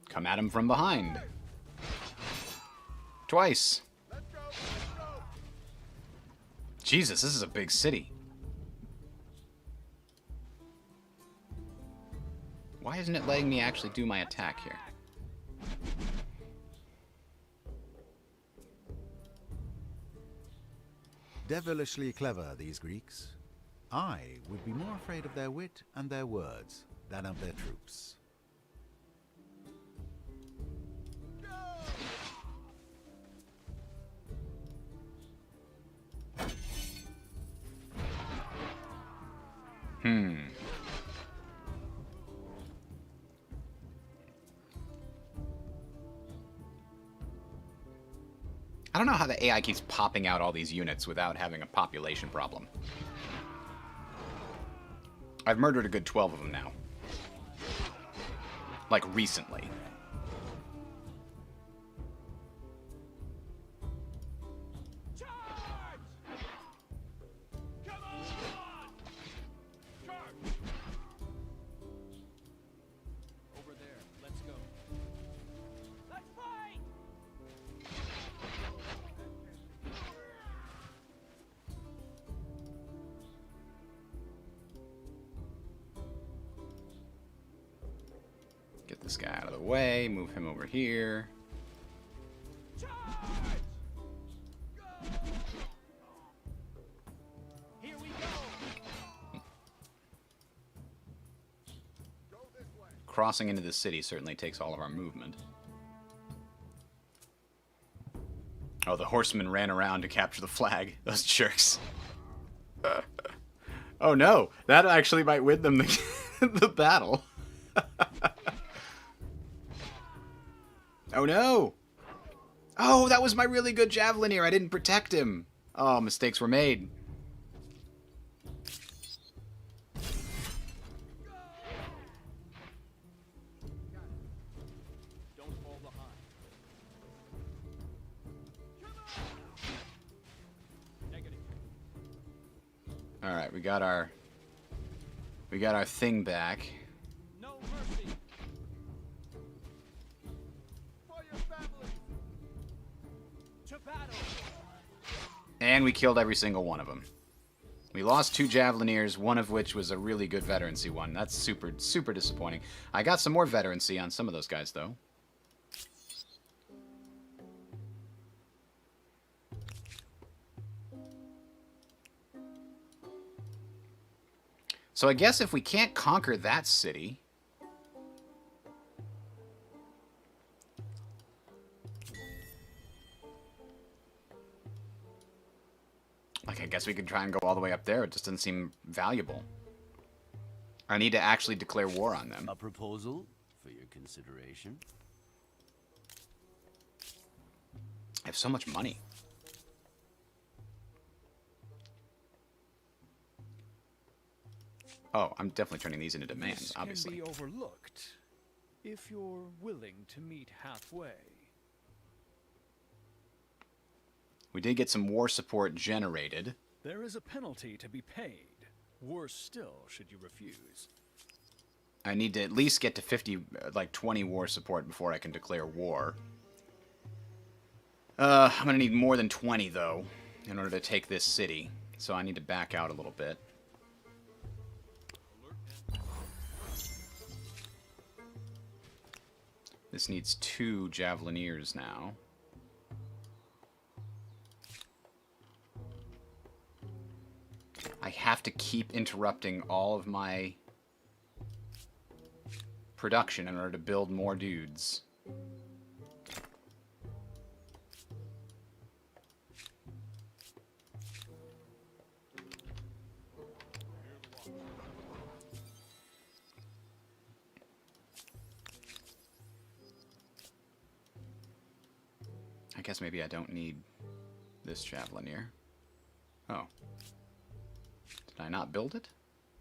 come at them from behind. Twice. Let's go. Let's go. Jesus, this is a big city. Why isn't it letting me actually do my attack here? Devilishly clever, these Greeks. I would be more afraid of their wit and their words than of their troops. I don't know how the AI keeps popping out all these units without having a population problem. I've murdered a good 12 of them now. Like, recently. Over there. Let's go. Let's fight! Get this guy out of the way, move him over here. Charge! Here we go! Go this way. Crossing into the city certainly takes all of our movement. Oh, the horsemen ran around to capture the flag. Those jerks. Oh no, that actually might win them the battle. Oh no! Oh, that was my really good javelineer. I didn't protect him. Oh, mistakes were made. Don't fall behind. Negative. All right, we got our thing back. No mercy. For your family! To battle! And we killed every single one of them. We lost 2 javelineers, one of which was a really good veterancy one. That's super, super disappointing. I got some more veterancy on some of those guys, though. So I guess if we can't conquer that city... Like, I guess we could try and go all the way up there. It just doesn't seem valuable. I need to actually declare war on them. A proposal for your consideration. I have so much money. Oh, I'm definitely turning these into demands, This obviously. can be overlooked if you're willing to meet halfway. We did get some war support generated. There is a penalty to be paid. Worse still, should you refuse. I need to at least get to 50, like 20 war support before I can declare war. I'm gonna need more than 20, though, in order to take this city. So I need to back out a little bit. This needs 2 javelineers now. I have to keep interrupting all of my production in order to build more dudes. I guess maybe I don't need this javelineer. Oh. Did I not build it?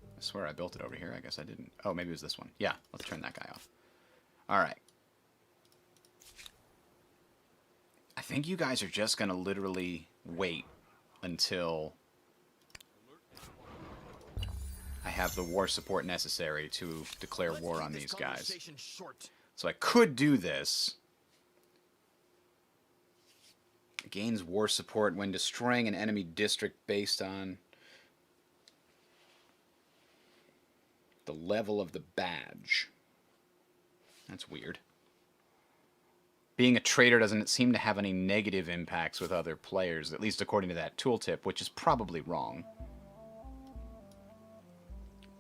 I swear I built it over here. I guess I didn't. Oh, maybe it was this one. Yeah, let's turn that guy off. Alright. I think you guys are just going to literally wait until I have the war support necessary to declare war on these guys. So I could do this. Gains war support when destroying an enemy district based on the level of the badge. That's weird. Being a trader doesn't seem to have any negative impacts with other players, at least according to that tooltip, which is probably wrong.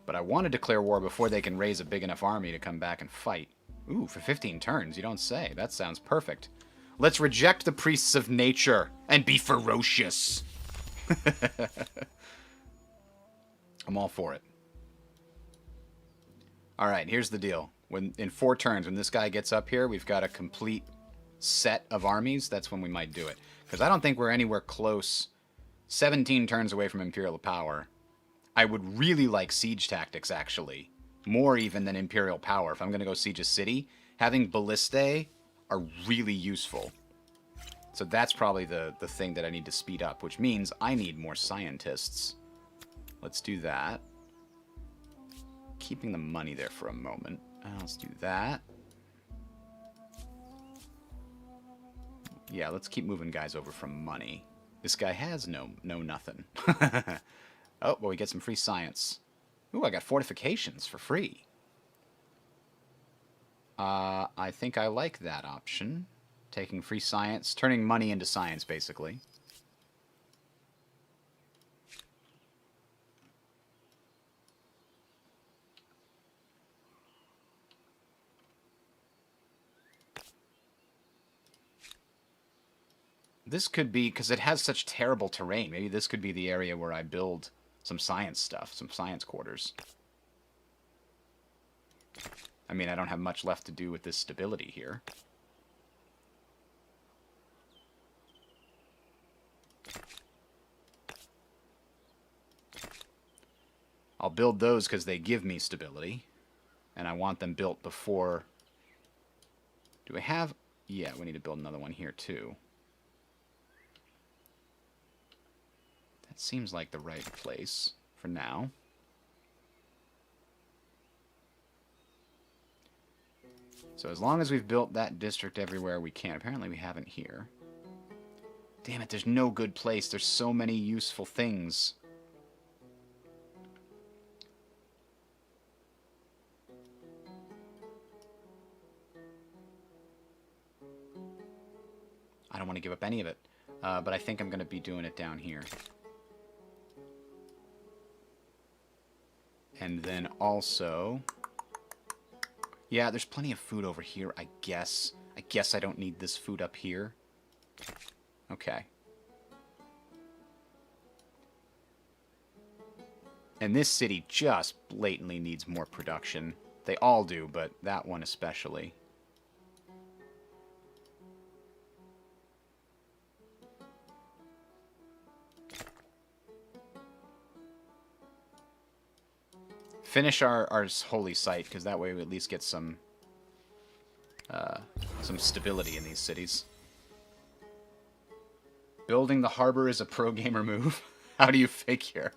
But I want to declare war before they can raise a big enough army to come back and fight. Ooh, for 15 turns, you don't say. That sounds perfect. Let's reject the priests of nature and be ferocious. I'm all for it. Alright, here's the deal. In 4 turns, when this guy gets up here, we've got a complete set of armies. That's when we might do it. Because I don't think we're anywhere close. 17 turns away from Imperial power. I would really like siege tactics, actually. More even than Imperial power. If I'm going to go siege a city, having ballistae are really useful. So that's probably the thing that I need to speed up, which means I need more scientists. Let's do that. Keeping the money there for a moment. Let's do that. Yeah, let's keep moving guys over from money. This guy has no nothing. Oh, well, we get some free science. Ooh, I got fortifications for free. I think I like that option. Taking free science, turning money into science, basically. This could be, because it has such terrible terrain, maybe this could be the area where I build some science stuff, some science quarters. I mean, I don't have much left to do with this stability here. I'll build those because they give me stability. And I want them built before... Do we have... Yeah, we need to build another one here too. That seems like the right place for now. So as long as we've built that district everywhere we can. Apparently we haven't here. Damn it, there's no good place. There's so many useful things. I don't want to give up any of it. But I think I'm going to be doing it down here. And then also... Yeah, there's plenty of food over here, I guess. I guess I don't need this food up here. Okay. And this city just blatantly needs more production. They all do, but that one especially. Finish our holy site, because that way we at least get some stability in these cities. Building the harbor is a pro-gamer move. How do you figure?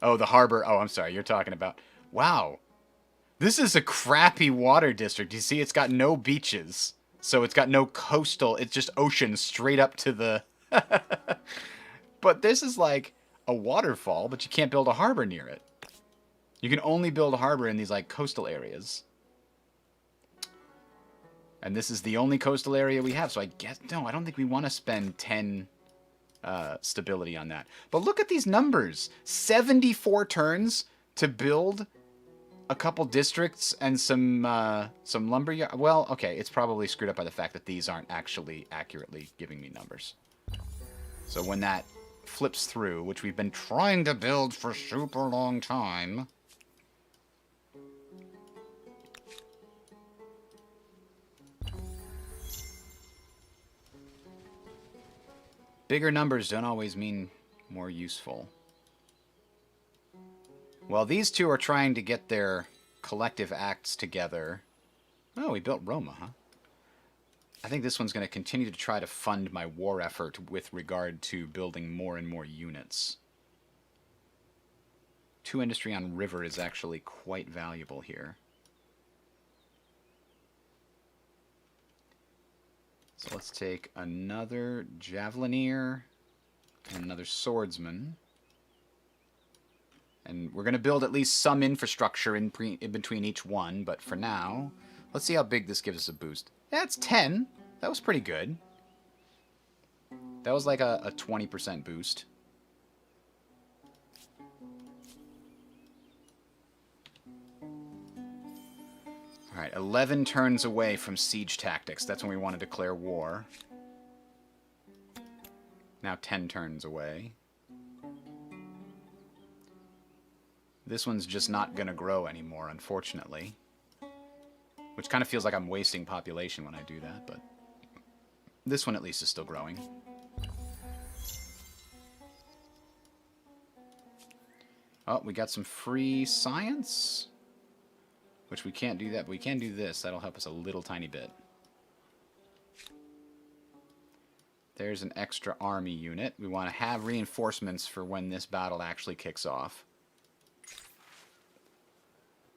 Oh, the harbor. Oh, I'm sorry. You're talking about... Wow. This is a crappy water district. You see, it's got no beaches. So it's got no coastal. It's just ocean straight up to the... But this is like... a waterfall, but you can't build a harbor near it. You can only build a harbor in these, like, coastal areas. And this is the only coastal area we have, so I guess... No, I don't think we want to spend 10 stability on that. But look at these numbers. 74 turns to build a couple districts and some lumberyard. Well, okay, it's probably screwed up by the fact that these aren't actually accurately giving me numbers. So when that flips through, which we've been trying to build for a super long time. Bigger numbers don't always mean more useful. Well, these two are trying to get their collective acts together. Oh, we built Roma, huh? I think this one's going to continue to try to fund my war effort with regard to building more and more units. 2 industry on river is actually quite valuable here. So let's take another javelineer and another swordsman. And we're going to build at least some infrastructure in between each one, but for now, let's see how big this gives us a boost. Yeah, it's 10. That was pretty good. That was like a 20% boost. Alright, 11 turns away from siege tactics. That's when we want to declare war. Now 10 turns away. This one's just not going to grow anymore, unfortunately. Which kind of feels like I'm wasting population when I do that, but... This one at least is still growing. Oh, we got some free science. Which we can't do that, but we can do this. That'll help us a little tiny bit. There's an extra army unit. We want to have reinforcements for when this battle actually kicks off.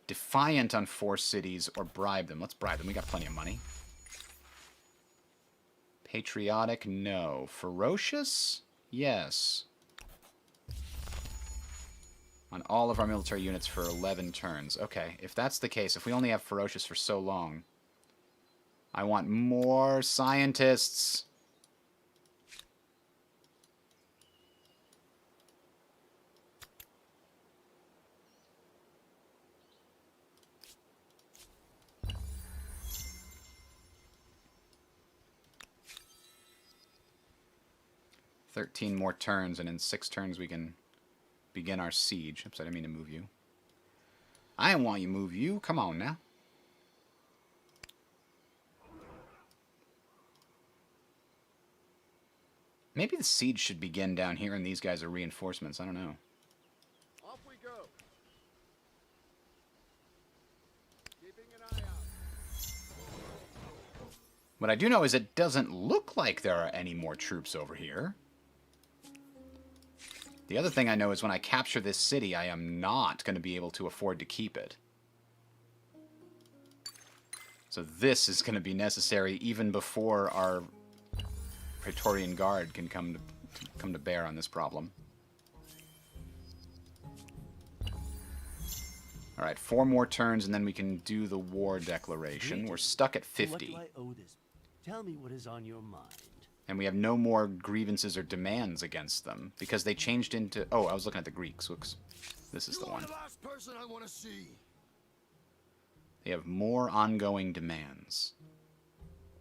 Defiant on 4 cities or bribe them. Let's bribe them. We got plenty of money. Patriotic? No. Ferocious? Yes. On all of our military units for 11 turns. Okay, if that's the case, if we only have ferocious for so long, I want more scientists. $13 more turns, and in 6 turns we can begin our siege. Oops, I didn't mean to move you. I didn't want you to move you. Come on now. Maybe the siege should begin down here and these guys are reinforcements. I don't know. Off we go. Keeping an eye out. What I do know is it doesn't look like there are any more troops over here. The other thing I know is when I capture this city, I am not going to be able to afford to keep it. So this is going to be necessary even before our Praetorian Guard can come to bear on this problem. Alright, 4 more turns and then we can do the war declaration. We're stuck at 50. What do I owe this? Tell me what is on your mind. And we have no more grievances or demands against them because they changed into... Oh, I was looking at the Greeks. Looks, this is the one. You are the last person I want to see. They have more ongoing demands.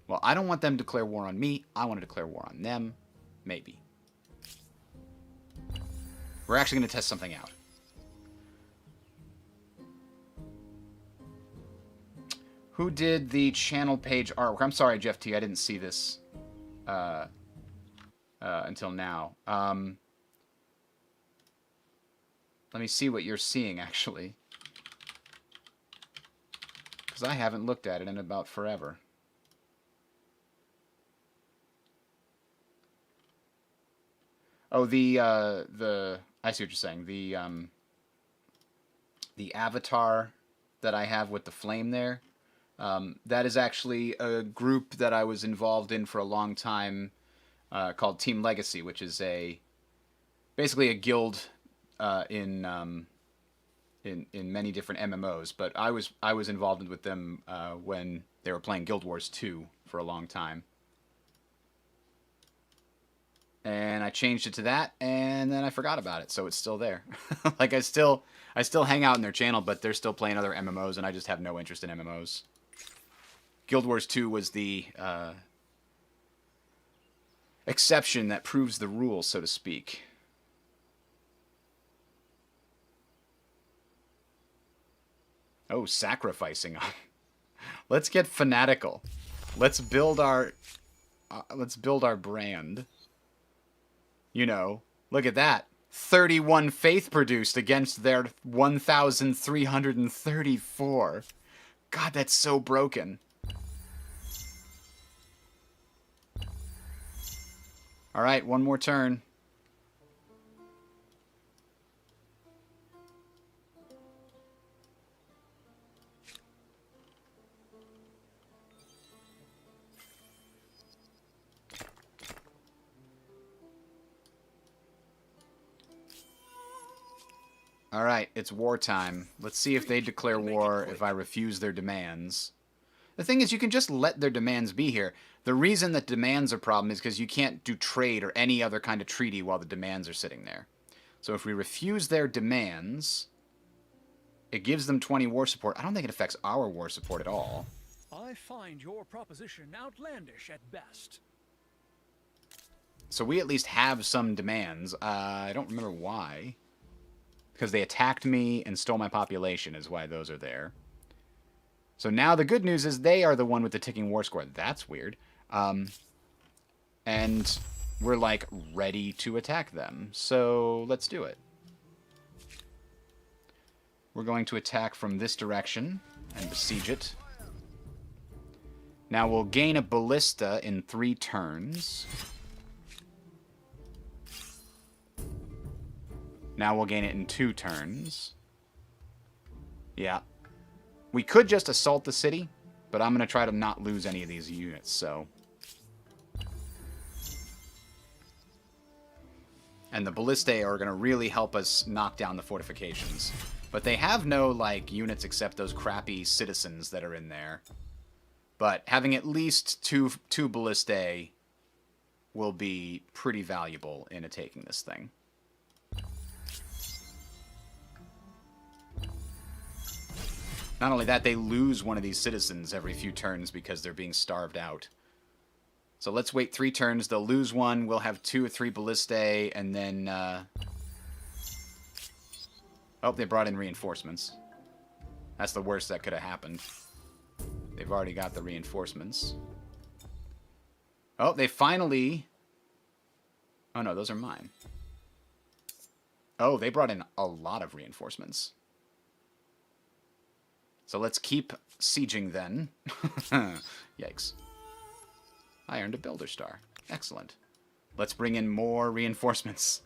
Well, I don't want them to declare war on me. I want to declare war on them. Maybe. We're actually going to test something out. Who did the channel page artwork? I'm sorry, Jeff T. I didn't see this until now. Let me see what you're seeing, actually. Because I haven't looked at it in about forever. Oh, I see what you're saying. The avatar that I have with the flame there, that is actually a group that I was involved in for a long time, called Team Legacy, which is basically a guild in many different MMOs. But I was involved with them when they were playing Guild Wars 2 for a long time. And I changed it to that, and then I forgot about it, so it's still there. Like, I still hang out in their channel, but they're still playing other MMOs, and I just have no interest in MMOs. Guild Wars 2 was the exception that proves the rule, so to speak. Oh, sacrificing. Let's get fanatical. Let's build our brand. You know, look at that. 31 faith produced against their 1,334. God, that's so broken. All right, one more turn. Alright, it's wartime. Let's see if they declare war if I refuse their demands. The thing is, you can just let their demands be here. The reason that demands are a problem is because you can't do trade or any other kind of treaty while the demands are sitting there. So if we refuse their demands, it gives them 20 war support. I don't think it affects our war support at all. I find your proposition outlandish at best. So we at least have some demands. I don't remember why. Because they attacked me and stole my population is why those are there. So now the good news is they are the one with the ticking war score. That's weird. And we're, like, ready to attack them. So let's do it. We're going to attack from this direction and besiege it. Now we'll gain a ballista in 3 turns. Now we'll gain it in 2 turns. Yeah. We could just assault the city, but I'm going to try to not lose any of these units, so... And the ballistae are going to really help us knock down the fortifications. But they have no, like, units except those crappy citizens that are in there. But having at least two ballistae will be pretty valuable in taking this thing. Not only that, they lose one of these citizens every few turns because they're being starved out. So let's wait 3 turns. They'll lose one. We'll have 2 or 3 ballistae, and then... Oh, they brought in reinforcements. That's the worst that could have happened. They've already got the reinforcements. Oh, they finally... Oh, no, those are mine. Oh, they brought in a lot of reinforcements. So let's keep sieging then. Yikes. I earned a Builder Star. Excellent. Let's bring in more reinforcements.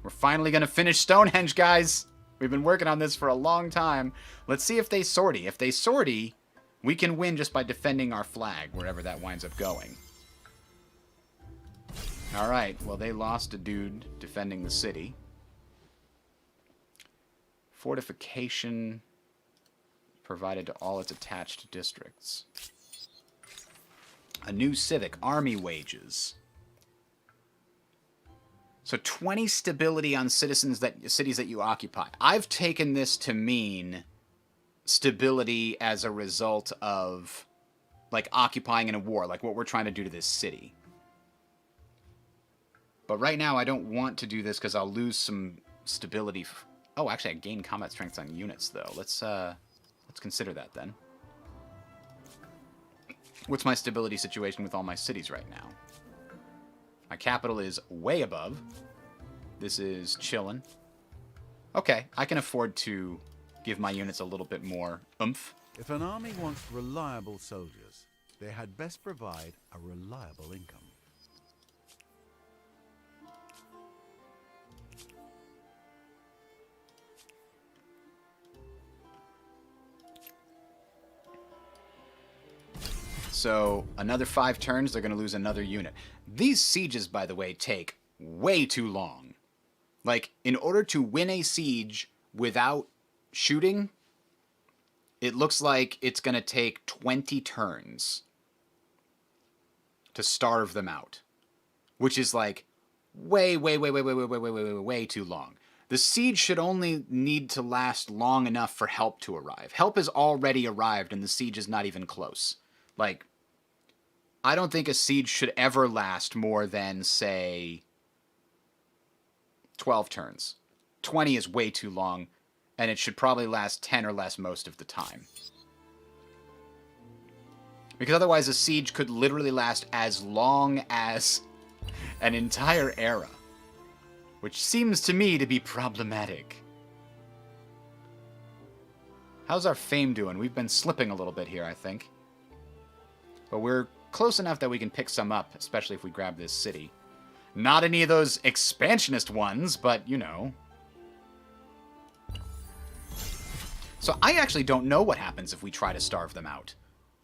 We're finally going to finish Stonehenge, guys. We've been working on this for a long time. Let's see if they sortie. If they sortie, we can win just by defending our flag, wherever that winds up going. Alright, well, they lost a dude defending the city. Fortification provided to all its attached districts. A new civic, army wages. So 20 stability on cities that you occupy. I've taken this to mean stability as a result of, like, occupying in a war, like what we're trying to do to this city. But right now, I don't want to do this because I'll lose some stability. Oh, actually, I gain combat strength on units, though. Let's consider that, then. What's my stability situation with all my cities right now? My capital is way above. This is chillin'. Okay, I can afford to give my units a little bit more oomph. If an army wants reliable soldiers, they had best provide a reliable income. So, another 5 turns, they're going to lose another unit. These sieges, by the way, take way too long. Like, in order to win a siege without shooting, it looks like it's going to take 20 turns to starve them out. Which is, like, way too long. The siege should only need to last long enough for help to arrive. Help has already arrived, and the siege is not even close. Like, I don't think a siege should ever last more than, say, 12 turns. 20 is way too long, and it should probably last 10 or less most of the time. Because otherwise a siege could literally last as long as an entire era. Which seems to me to be problematic. How's our fame doing? We've been slipping a little bit here, I think. But we're close enough that we can pick some up, especially if we grab this city. Not any of those expansionist ones, but, you know. So I actually don't know what happens if we try to starve them out.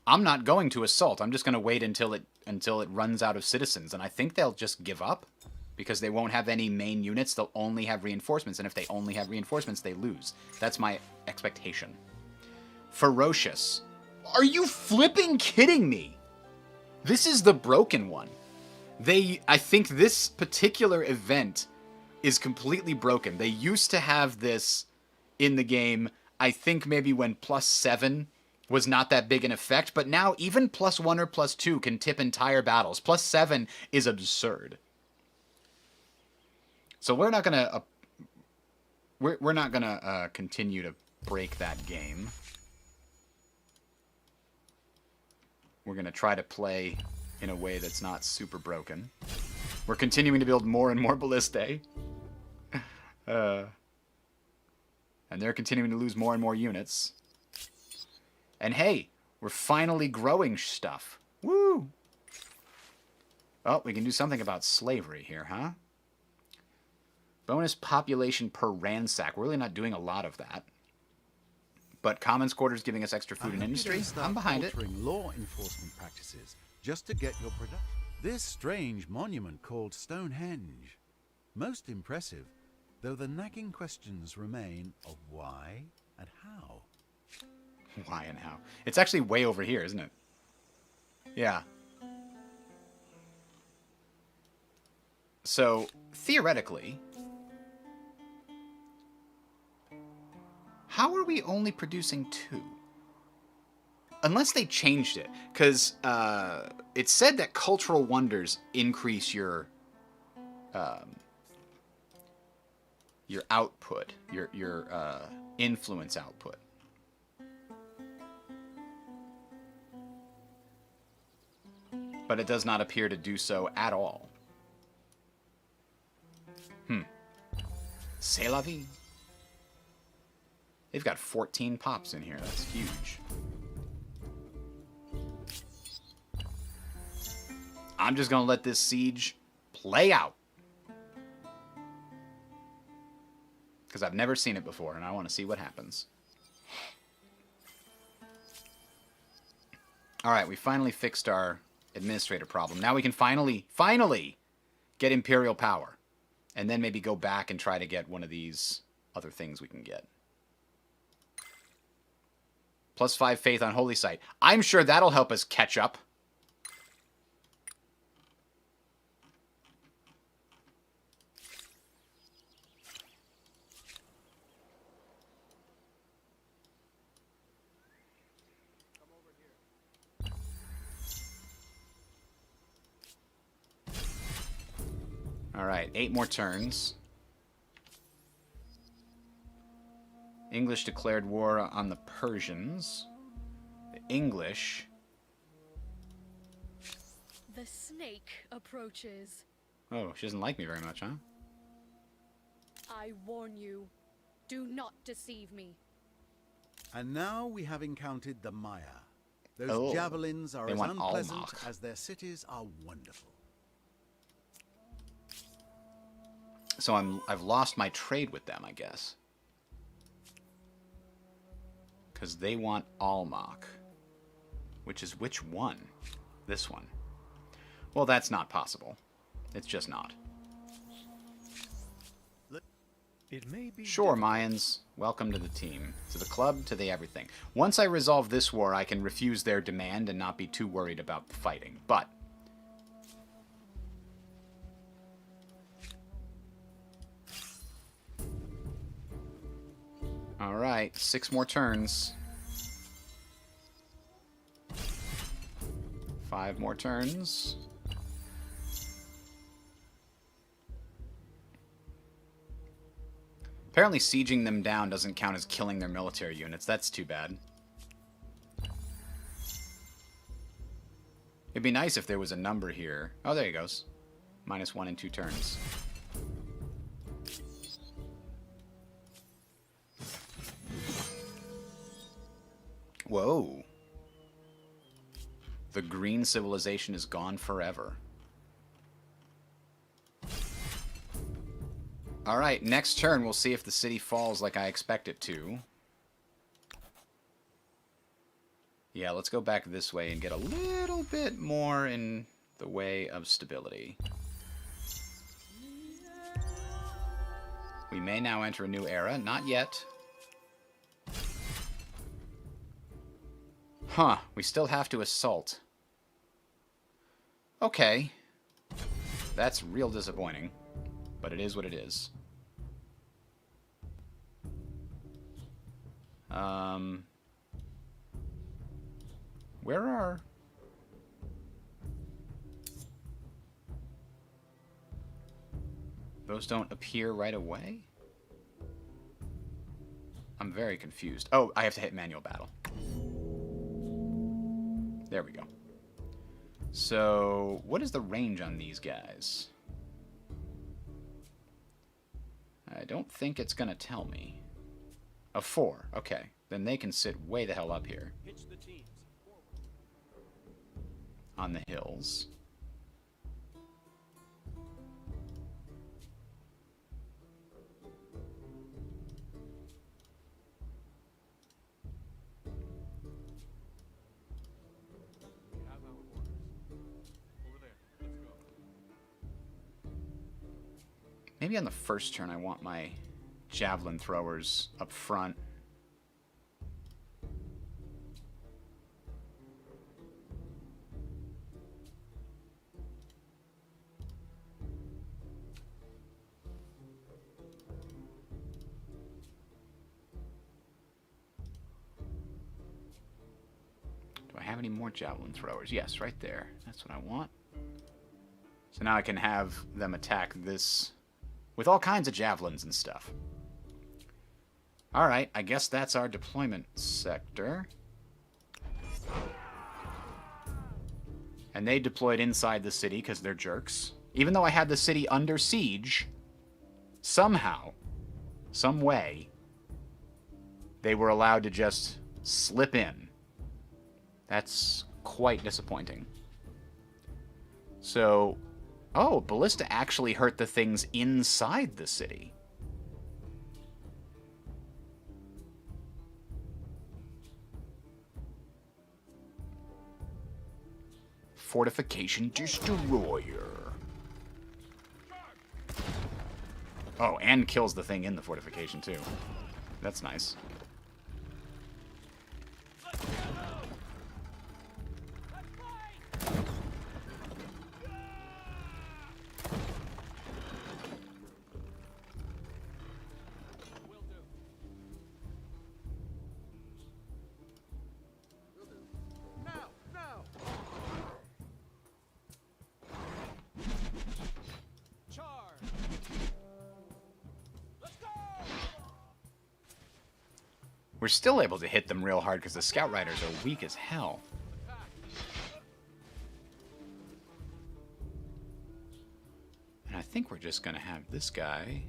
I'm not going to assault. I'm just going to wait until it runs out of citizens. And I think they'll just give up because they won't have any main units. They'll only have reinforcements. And if they only have reinforcements, they lose. That's my expectation. Ferocious. Are you flipping kidding me? This is the broken one. I think this particular event is completely broken. They used to have this in the game, I think maybe when +7 was not that big an effect, but now even +1 or +2 can tip entire battles. +7 is absurd. So we're not gonna we're not gonna continue to break that game. We're gonna try to play in a way that's not super broken. We're continuing to build more and more ballistae. And they're continuing to lose more and more units. And hey, we're finally growing stuff. Woo! Oh, we can do something about slavery here, huh? Bonus population per ransack. We're really not doing a lot of that. But Commons Quarters giving us extra food and industry. I'm behind it. Altering law enforcement practices just to get your production. This strange monument called Stonehenge. Most impressive, though the nagging questions remain of why and how. Why and how? It's actually way over here, isn't it? Yeah. So, theoretically, how are we only producing 2? Unless they changed it. Because it said that cultural wonders increase your output, your influence output. But it does not appear to do so at all. C'est la vie. They've got 14 pops in here. That's huge. I'm just going to let this siege play out. Because I've never seen it before, and I want to see what happens. Alright, we finally fixed our administrator problem. Now we can finally get Imperial power. And then maybe go back and try to get one of these other things we can get. +5 faith on Holy Site. I'm sure that'll help us catch up. Alright, 8 more turns. English declared war on the Persians. The English... The snake approaches. Oh, she doesn't like me very much, huh? I warn you, do not deceive me. And now we have encountered the Maya. Those Oh, javelins are they as want unpleasant Almach. as their cities are wonderful. So I've lost my trade with them, I guess. Because they want Almach. Which is which one? This one. Well, that's not possible. It's just not. It may be Sure, Mayans. Welcome to the team. To the club, to the everything. Once I resolve this war, I can refuse their demand and not be too worried about fighting. But... Alright, 6 more turns. 5 more turns. Apparently sieging them down doesn't count as killing their military units. That's too bad. It'd be nice if there was a number here. Oh, there he goes. -1 in 2 turns. Whoa. The green civilization is gone forever. Alright, next turn we'll see if the city falls like I expect it to. Yeah, let's go back this way and get a little bit more in the way of stability. We may now enter a new era. Not yet. Huh. We still have to assault. Okay. That's real disappointing. But it is what it is. Where are... Those don't appear right away? I'm very confused. Oh, I have to hit manual battle. There we go. So, what is the range on these guys? I don't think it's going to tell me. A 4. Okay. Then they can sit way the hell up here. Hitch the teams. Forward. On the hills. We have our orders. Over there. Let's go. Maybe on the first turn I want my javelin throwers up front. Do I have any more javelin throwers? Yes, right there. That's what I want. So now I can have them attack this with all kinds of javelins and stuff. Alright, I guess that's our deployment sector. And they deployed inside the city because they're jerks. Even though I had the city under siege, somehow, some way, they were allowed to just slip in. That's quite disappointing. So, oh, ballista actually hurt the things inside the city. Fortification destroyer. Oh, and kills the thing in the fortification too. That's nice. We're still able to hit them real hard because the Scout Riders are weak as hell. And I think we're just going to have this guy,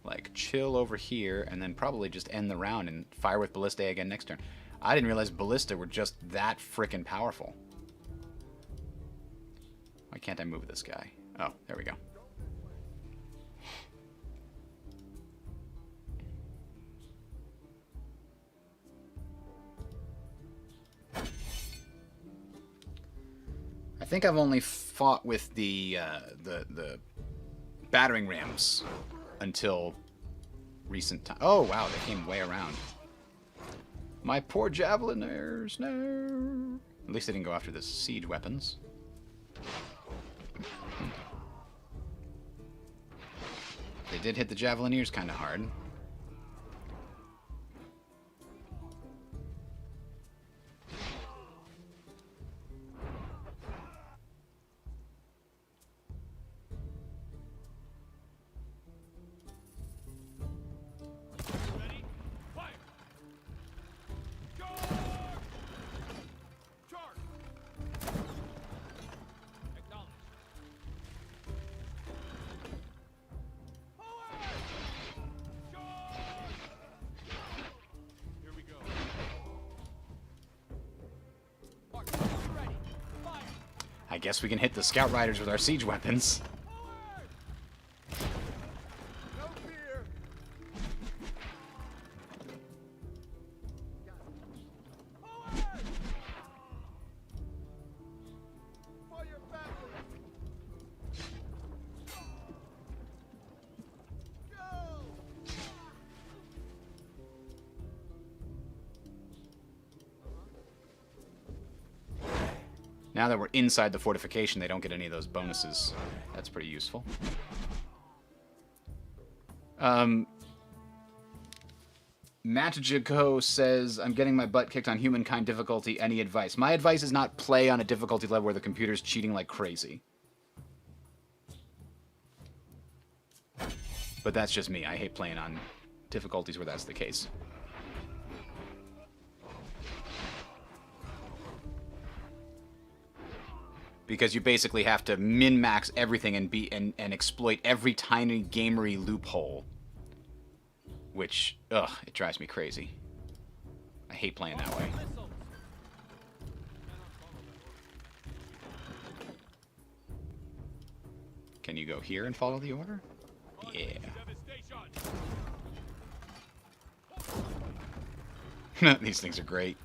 like, chill over here and then probably just end the round and fire with Ballistae again next turn. I didn't realize Ballista were just that frickin' powerful. Why can't I move this guy? Oh, there we go. I think I've only fought with the battering rams until recent time. Oh wow, they came way around. My poor javeliners, no. At least they didn't go after the siege weapons. They did hit the javelineers kind of hard. I guess we can hit the Scout Riders with our siege weapons. No fear. Now that we're inside the fortification, they don't get any of those bonuses. That's pretty useful. Matajico says, I'm getting my butt kicked on Humankind difficulty. Any advice? My advice is not play on a difficulty level where the computer's cheating like crazy. But that's just me. I hate playing on difficulties where that's the case. Because you basically have to min-max everything and exploit every tiny gamery loophole. Which, ugh, it drives me crazy. I hate playing that way. Can you go here and follow the order? Yeah. These things are great.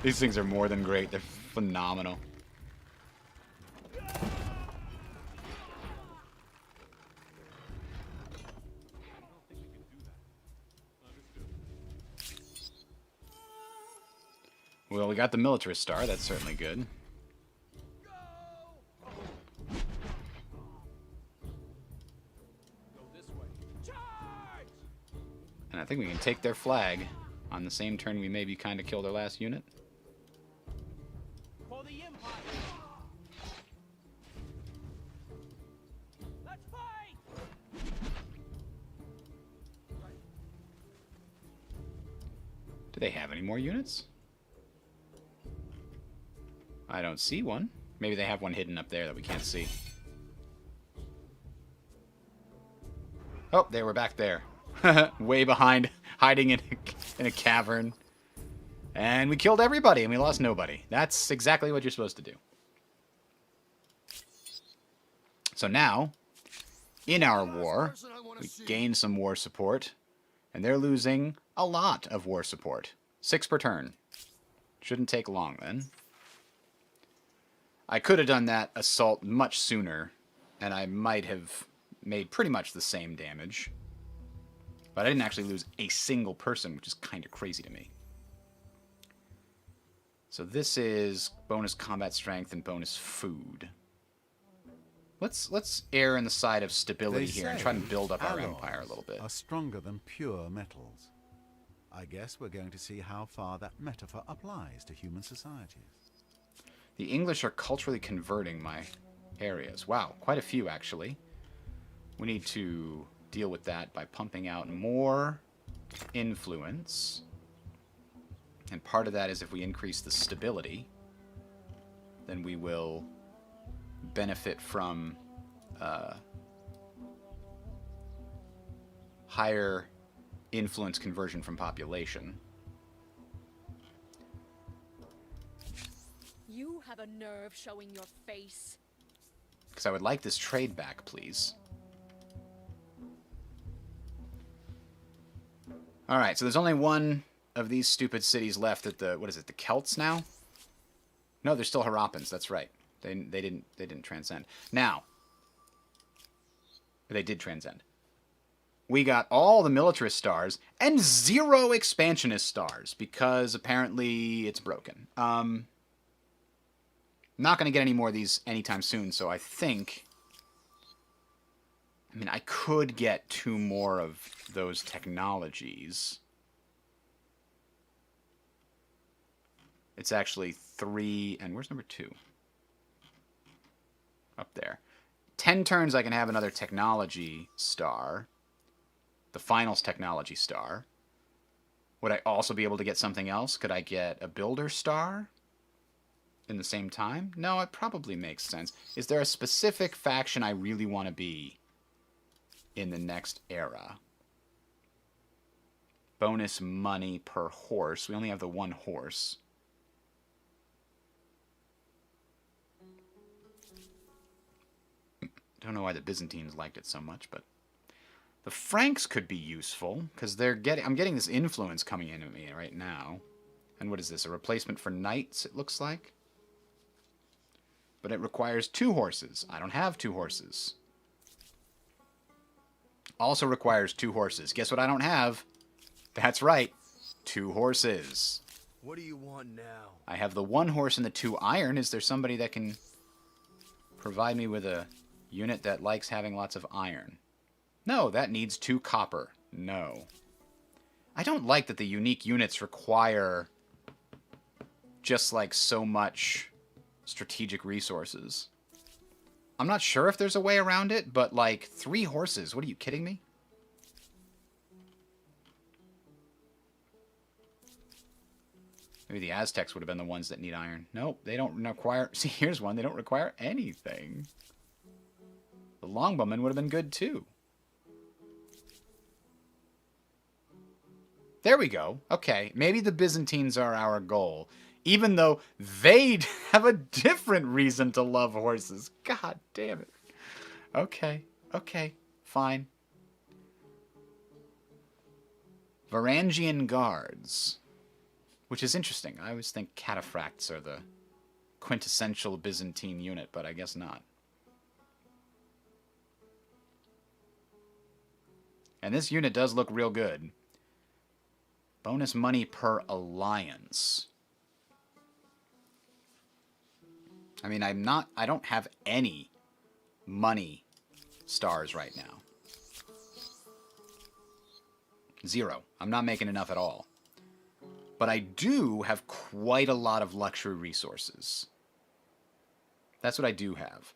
These things are more than great. They're phenomenal. Well, we got the militarist star. That's certainly good. And I think we can take their flag on the same turn we maybe kind of kill their last unit. For the Empire. Let's fight. Do they have any more units? I don't see one. Maybe they have one hidden up there that we can't see. Oh, they were back there. Way behind, hiding in a cavern. And we killed everybody and we lost nobody. That's exactly what you're supposed to do. So now, in our war, we gain some war support. And they're losing a lot of war support. 6 per turn. Shouldn't take long then. I could have done that assault much sooner, and I might have made pretty much the same damage. But I didn't actually lose a single person, which is kind of crazy to me. So this is bonus combat strength and bonus food. Let's err on the side of stability They here and say try and build up our alloys empire a little bit. are stronger than pure metals. I guess we're going to see how far that metaphor applies to human societies. The English are culturally converting my areas. Wow, quite a few actually. We need to deal with that by pumping out more influence. And part of that is if we increase the stability, then we will benefit from higher influence conversion from population. You have a nerve showing your face. Because I would like this trade back, please. Alright, so there's only one of these stupid cities left at the, what is it, the Celts now? No, they're still Harappans, that's right. They didn't transcend. Now, they did transcend. We got all the militarist stars and 0 expansionist stars because apparently it's broken. Not going to get any more of these anytime soon, so I think... I mean, I could get 2 more of those technologies. It's actually 3... And where's number 2? Up there. 10 turns I can have another technology star. The finals technology star. Would I also be able to get something else? Could I get a builder star in the same time? No, it probably makes sense. Is there a specific faction I really want to be in the next era? Bonus money per horse. We only have the 1 horse. Don't know why the Byzantines liked it so much, but the Franks could be useful because I'm getting this influence coming into me right now. And what is this? A replacement for knights, it looks like. But it requires 2 horses. I don't have 2 horses. Also requires 2 horses. Guess what I don't have? That's right. 2 horses. What do you want now? I have the 1 horse and the 2 iron. Is there somebody that can provide me with a unit that likes having lots of iron? No, that needs 2 copper. No. I don't like that the unique units require just like so much strategic resources. I'm not sure if there's a way around it, but like 3 horses. What are you kidding me? Maybe the Aztecs would have been the ones that need iron. Nope, they don't require... See, here's one. They don't require anything. The longbowmen would have been good, too. There we go. Okay, maybe the Byzantines are our goal. Even though they have a different reason to love horses. God damn it. Okay, okay, fine. Varangian Guards. Which is interesting. I always think cataphracts are the quintessential Byzantine unit, but I guess not. And this unit does look real good. Bonus money per alliance. I mean, I don't have any money stars right now. 0. I'm not making enough at all. But I do have quite a lot of luxury resources. That's what I do have.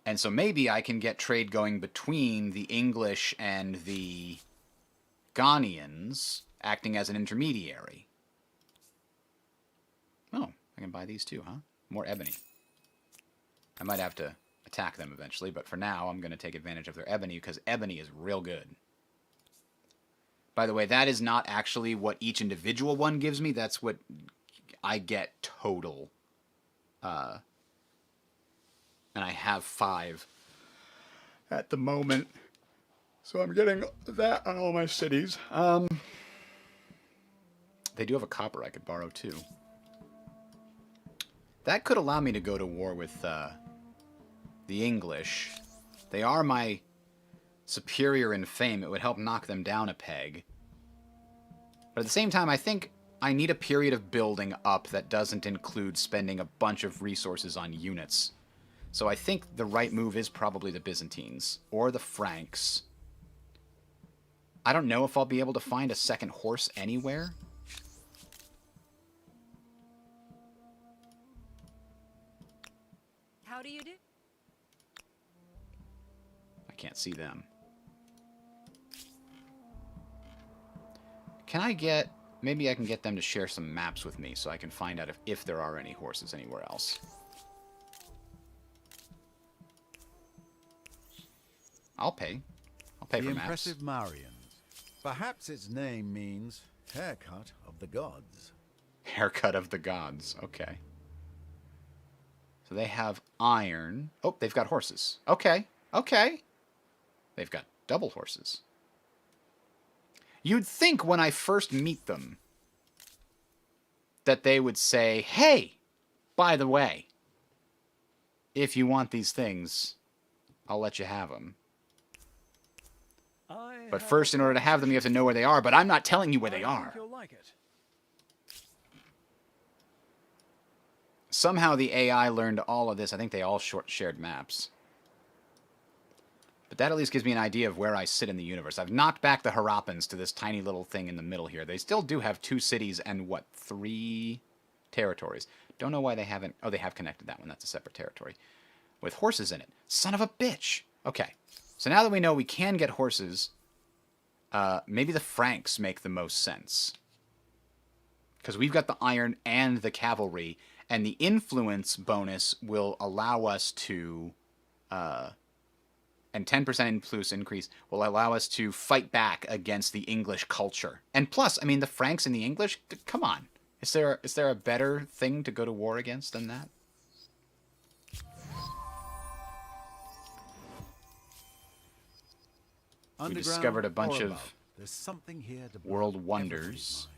And so maybe I can get trade going between the English and the Ghanaians, acting as an intermediary. Oh, I can buy these too, huh? More ebony. I might have to attack them eventually, but for now I'm going to take advantage of their ebony because ebony is real good. By the way, that is not actually what each individual one gives me. That's what I get total. And I have 5 at the moment. So I'm getting that on all my cities. They do have a copper I could borrow too. That could allow me to go to war with the English. They are my superior in fame. It would help knock them down a peg. But at the same time, I think I need a period of building up that doesn't include spending a bunch of resources on units. So I think the right move is probably the Byzantines or the Franks. I don't know if I'll be able to find a second horse anywhere. How do you do? I can't see them. Can I get... Maybe I can get them to share some maps with me so I can find out if there are any horses anywhere else. I'll pay. I'll pay for maps. The impressive Marians. Perhaps its name means haircut of the gods. Haircut of the gods. Okay. So they have iron. Oh, they've got horses. Okay. Okay. They've got double horses. You'd think when I first meet them that they would say, hey, by the way, if you want these things, I'll let you have them. But first, in order to have them, you have to know where they are, but I'm not telling you where they are. You'll like it. Somehow the AI learned all of this. I think they all shared maps. But that at least gives me an idea of where I sit in the universe. I've knocked back the Harappans to this tiny little thing in the middle here. They still do have 2 cities and, what, 3 territories. Don't know why they haven't... Oh, they have connected that one. That's a separate territory. With horses in it. Son of a bitch! Okay. So now that we know we can get horses, maybe the Franks make the most sense. Because we've got the iron and the cavalry, and the influence bonus will allow us to... and 10% influence increase will allow us to fight back against the English culture. And plus, I mean, the Franks and the English, come on. Is there a better thing to go to war against than that? We discovered a bunch of There's something here to world blow wonders. everybody's mind.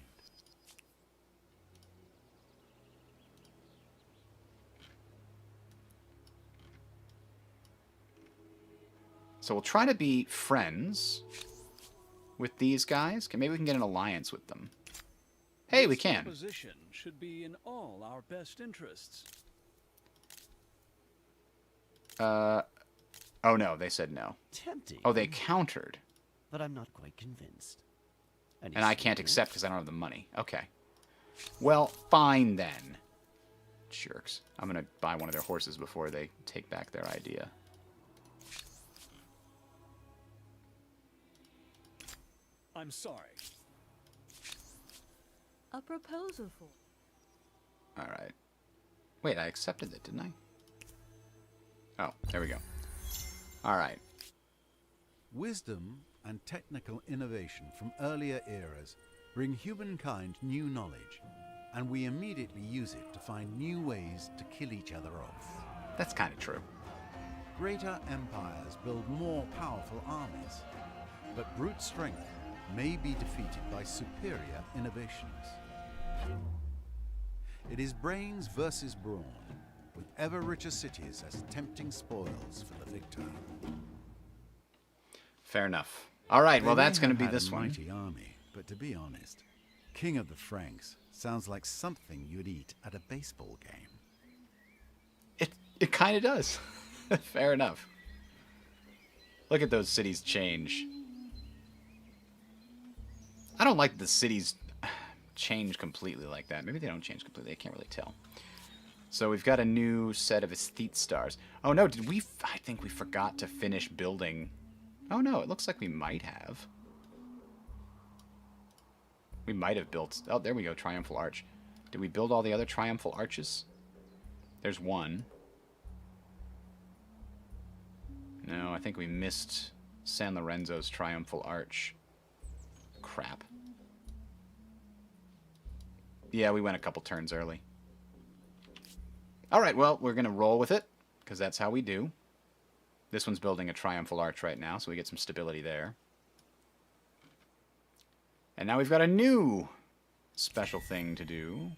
So we'll try to be friends with these guys. Maybe we can get an alliance with them. Hey, we This can. proposition should be in all our best interests. Oh no, they said no. Tempting. Oh, they countered. But I'm not quite convinced. Any And I can't sweetener? accept because I don't have the money. Okay. Well, fine then. Jerks. I'm going to buy one of their horses before they take back their idea. I'm sorry. A proposal for. Alright. Wait, I accepted it, didn't I? Oh, there we go. Alright. Wisdom and technical innovation from earlier eras bring humankind new knowledge, and we immediately use it to find new ways to kill each other off. That's kind of true. Greater empires build more powerful armies, but brute strength may be defeated by superior innovations. It is brains versus brawn, with ever richer cities as tempting spoils for the victor. Fair enough. Alright, well They may that's going to have be had this a one. mighty army, but to be honest, King of the Franks sounds like something you'd eat at a baseball game. It kind of does. Fair enough. Look at those cities change. I don't like the cities change completely like that. Maybe they don't change completely. I can't really tell. So we've got a new set of aesthete stars. Oh no, did we... I think we forgot to finish building... Oh no, it looks like we might have. We might have built... Oh, there we go, Triumphal Arch. Did we build all the other Triumphal Arches? There's one. No, I think we missed San Lorenzo's Triumphal Arch. Crap. Yeah, we went a couple turns early. Alright, well, we're going to roll with it, because that's how we do. This one's building a Triumphal Arch right now, so we get some stability there. And now we've got a new special thing to do.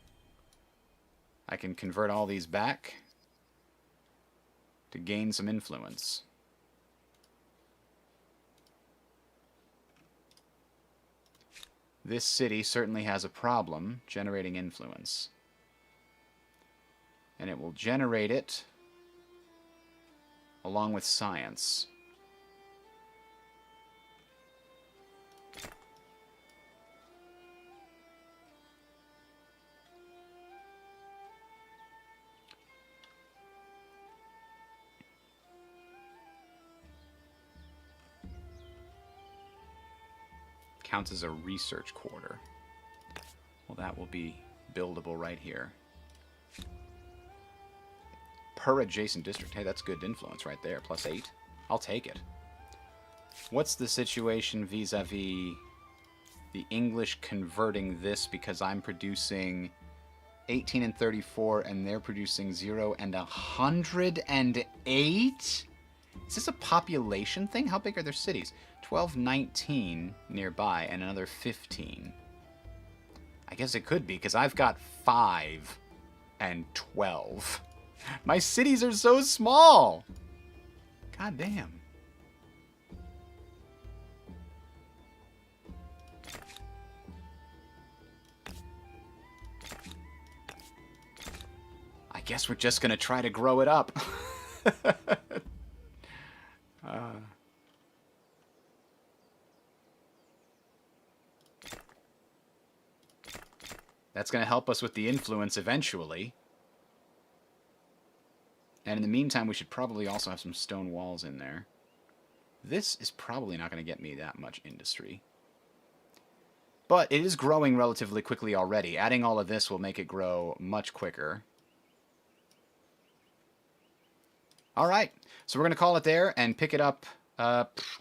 I can convert all these back to gain some influence. This city certainly has a problem generating influence. And it will generate it along with science. Counts as a research quarter. Well, that will be buildable right here. Per adjacent district. Hey, that's good influence right there. +8. I'll take it. What's the situation vis-a-vis the English converting this because I'm producing 18 and 34 and they're producing 0 and 108? Is this a population thing? How big are their cities? 12, 19 nearby and another 15. I guess it could be because I've got 5 and 12. My cities are so small. God damn. I guess we're just going to try to grow it up. That's going to help us with the influence eventually. And in the meantime, we should probably also have some stone walls in there. This is probably not going to get me that much industry. But it is growing relatively quickly already. Adding all of this will make it grow much quicker. Alright, so we're going to call it there and pick it up.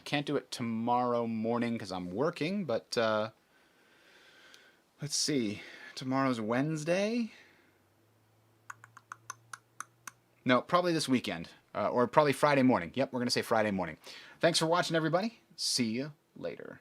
Can't do it tomorrow morning because I'm working, but let's see. Tomorrow's Wednesday? No, probably this weekend. Or probably Friday morning. Yep, we're going to say Friday morning. Thanks for watching, everybody. See you later.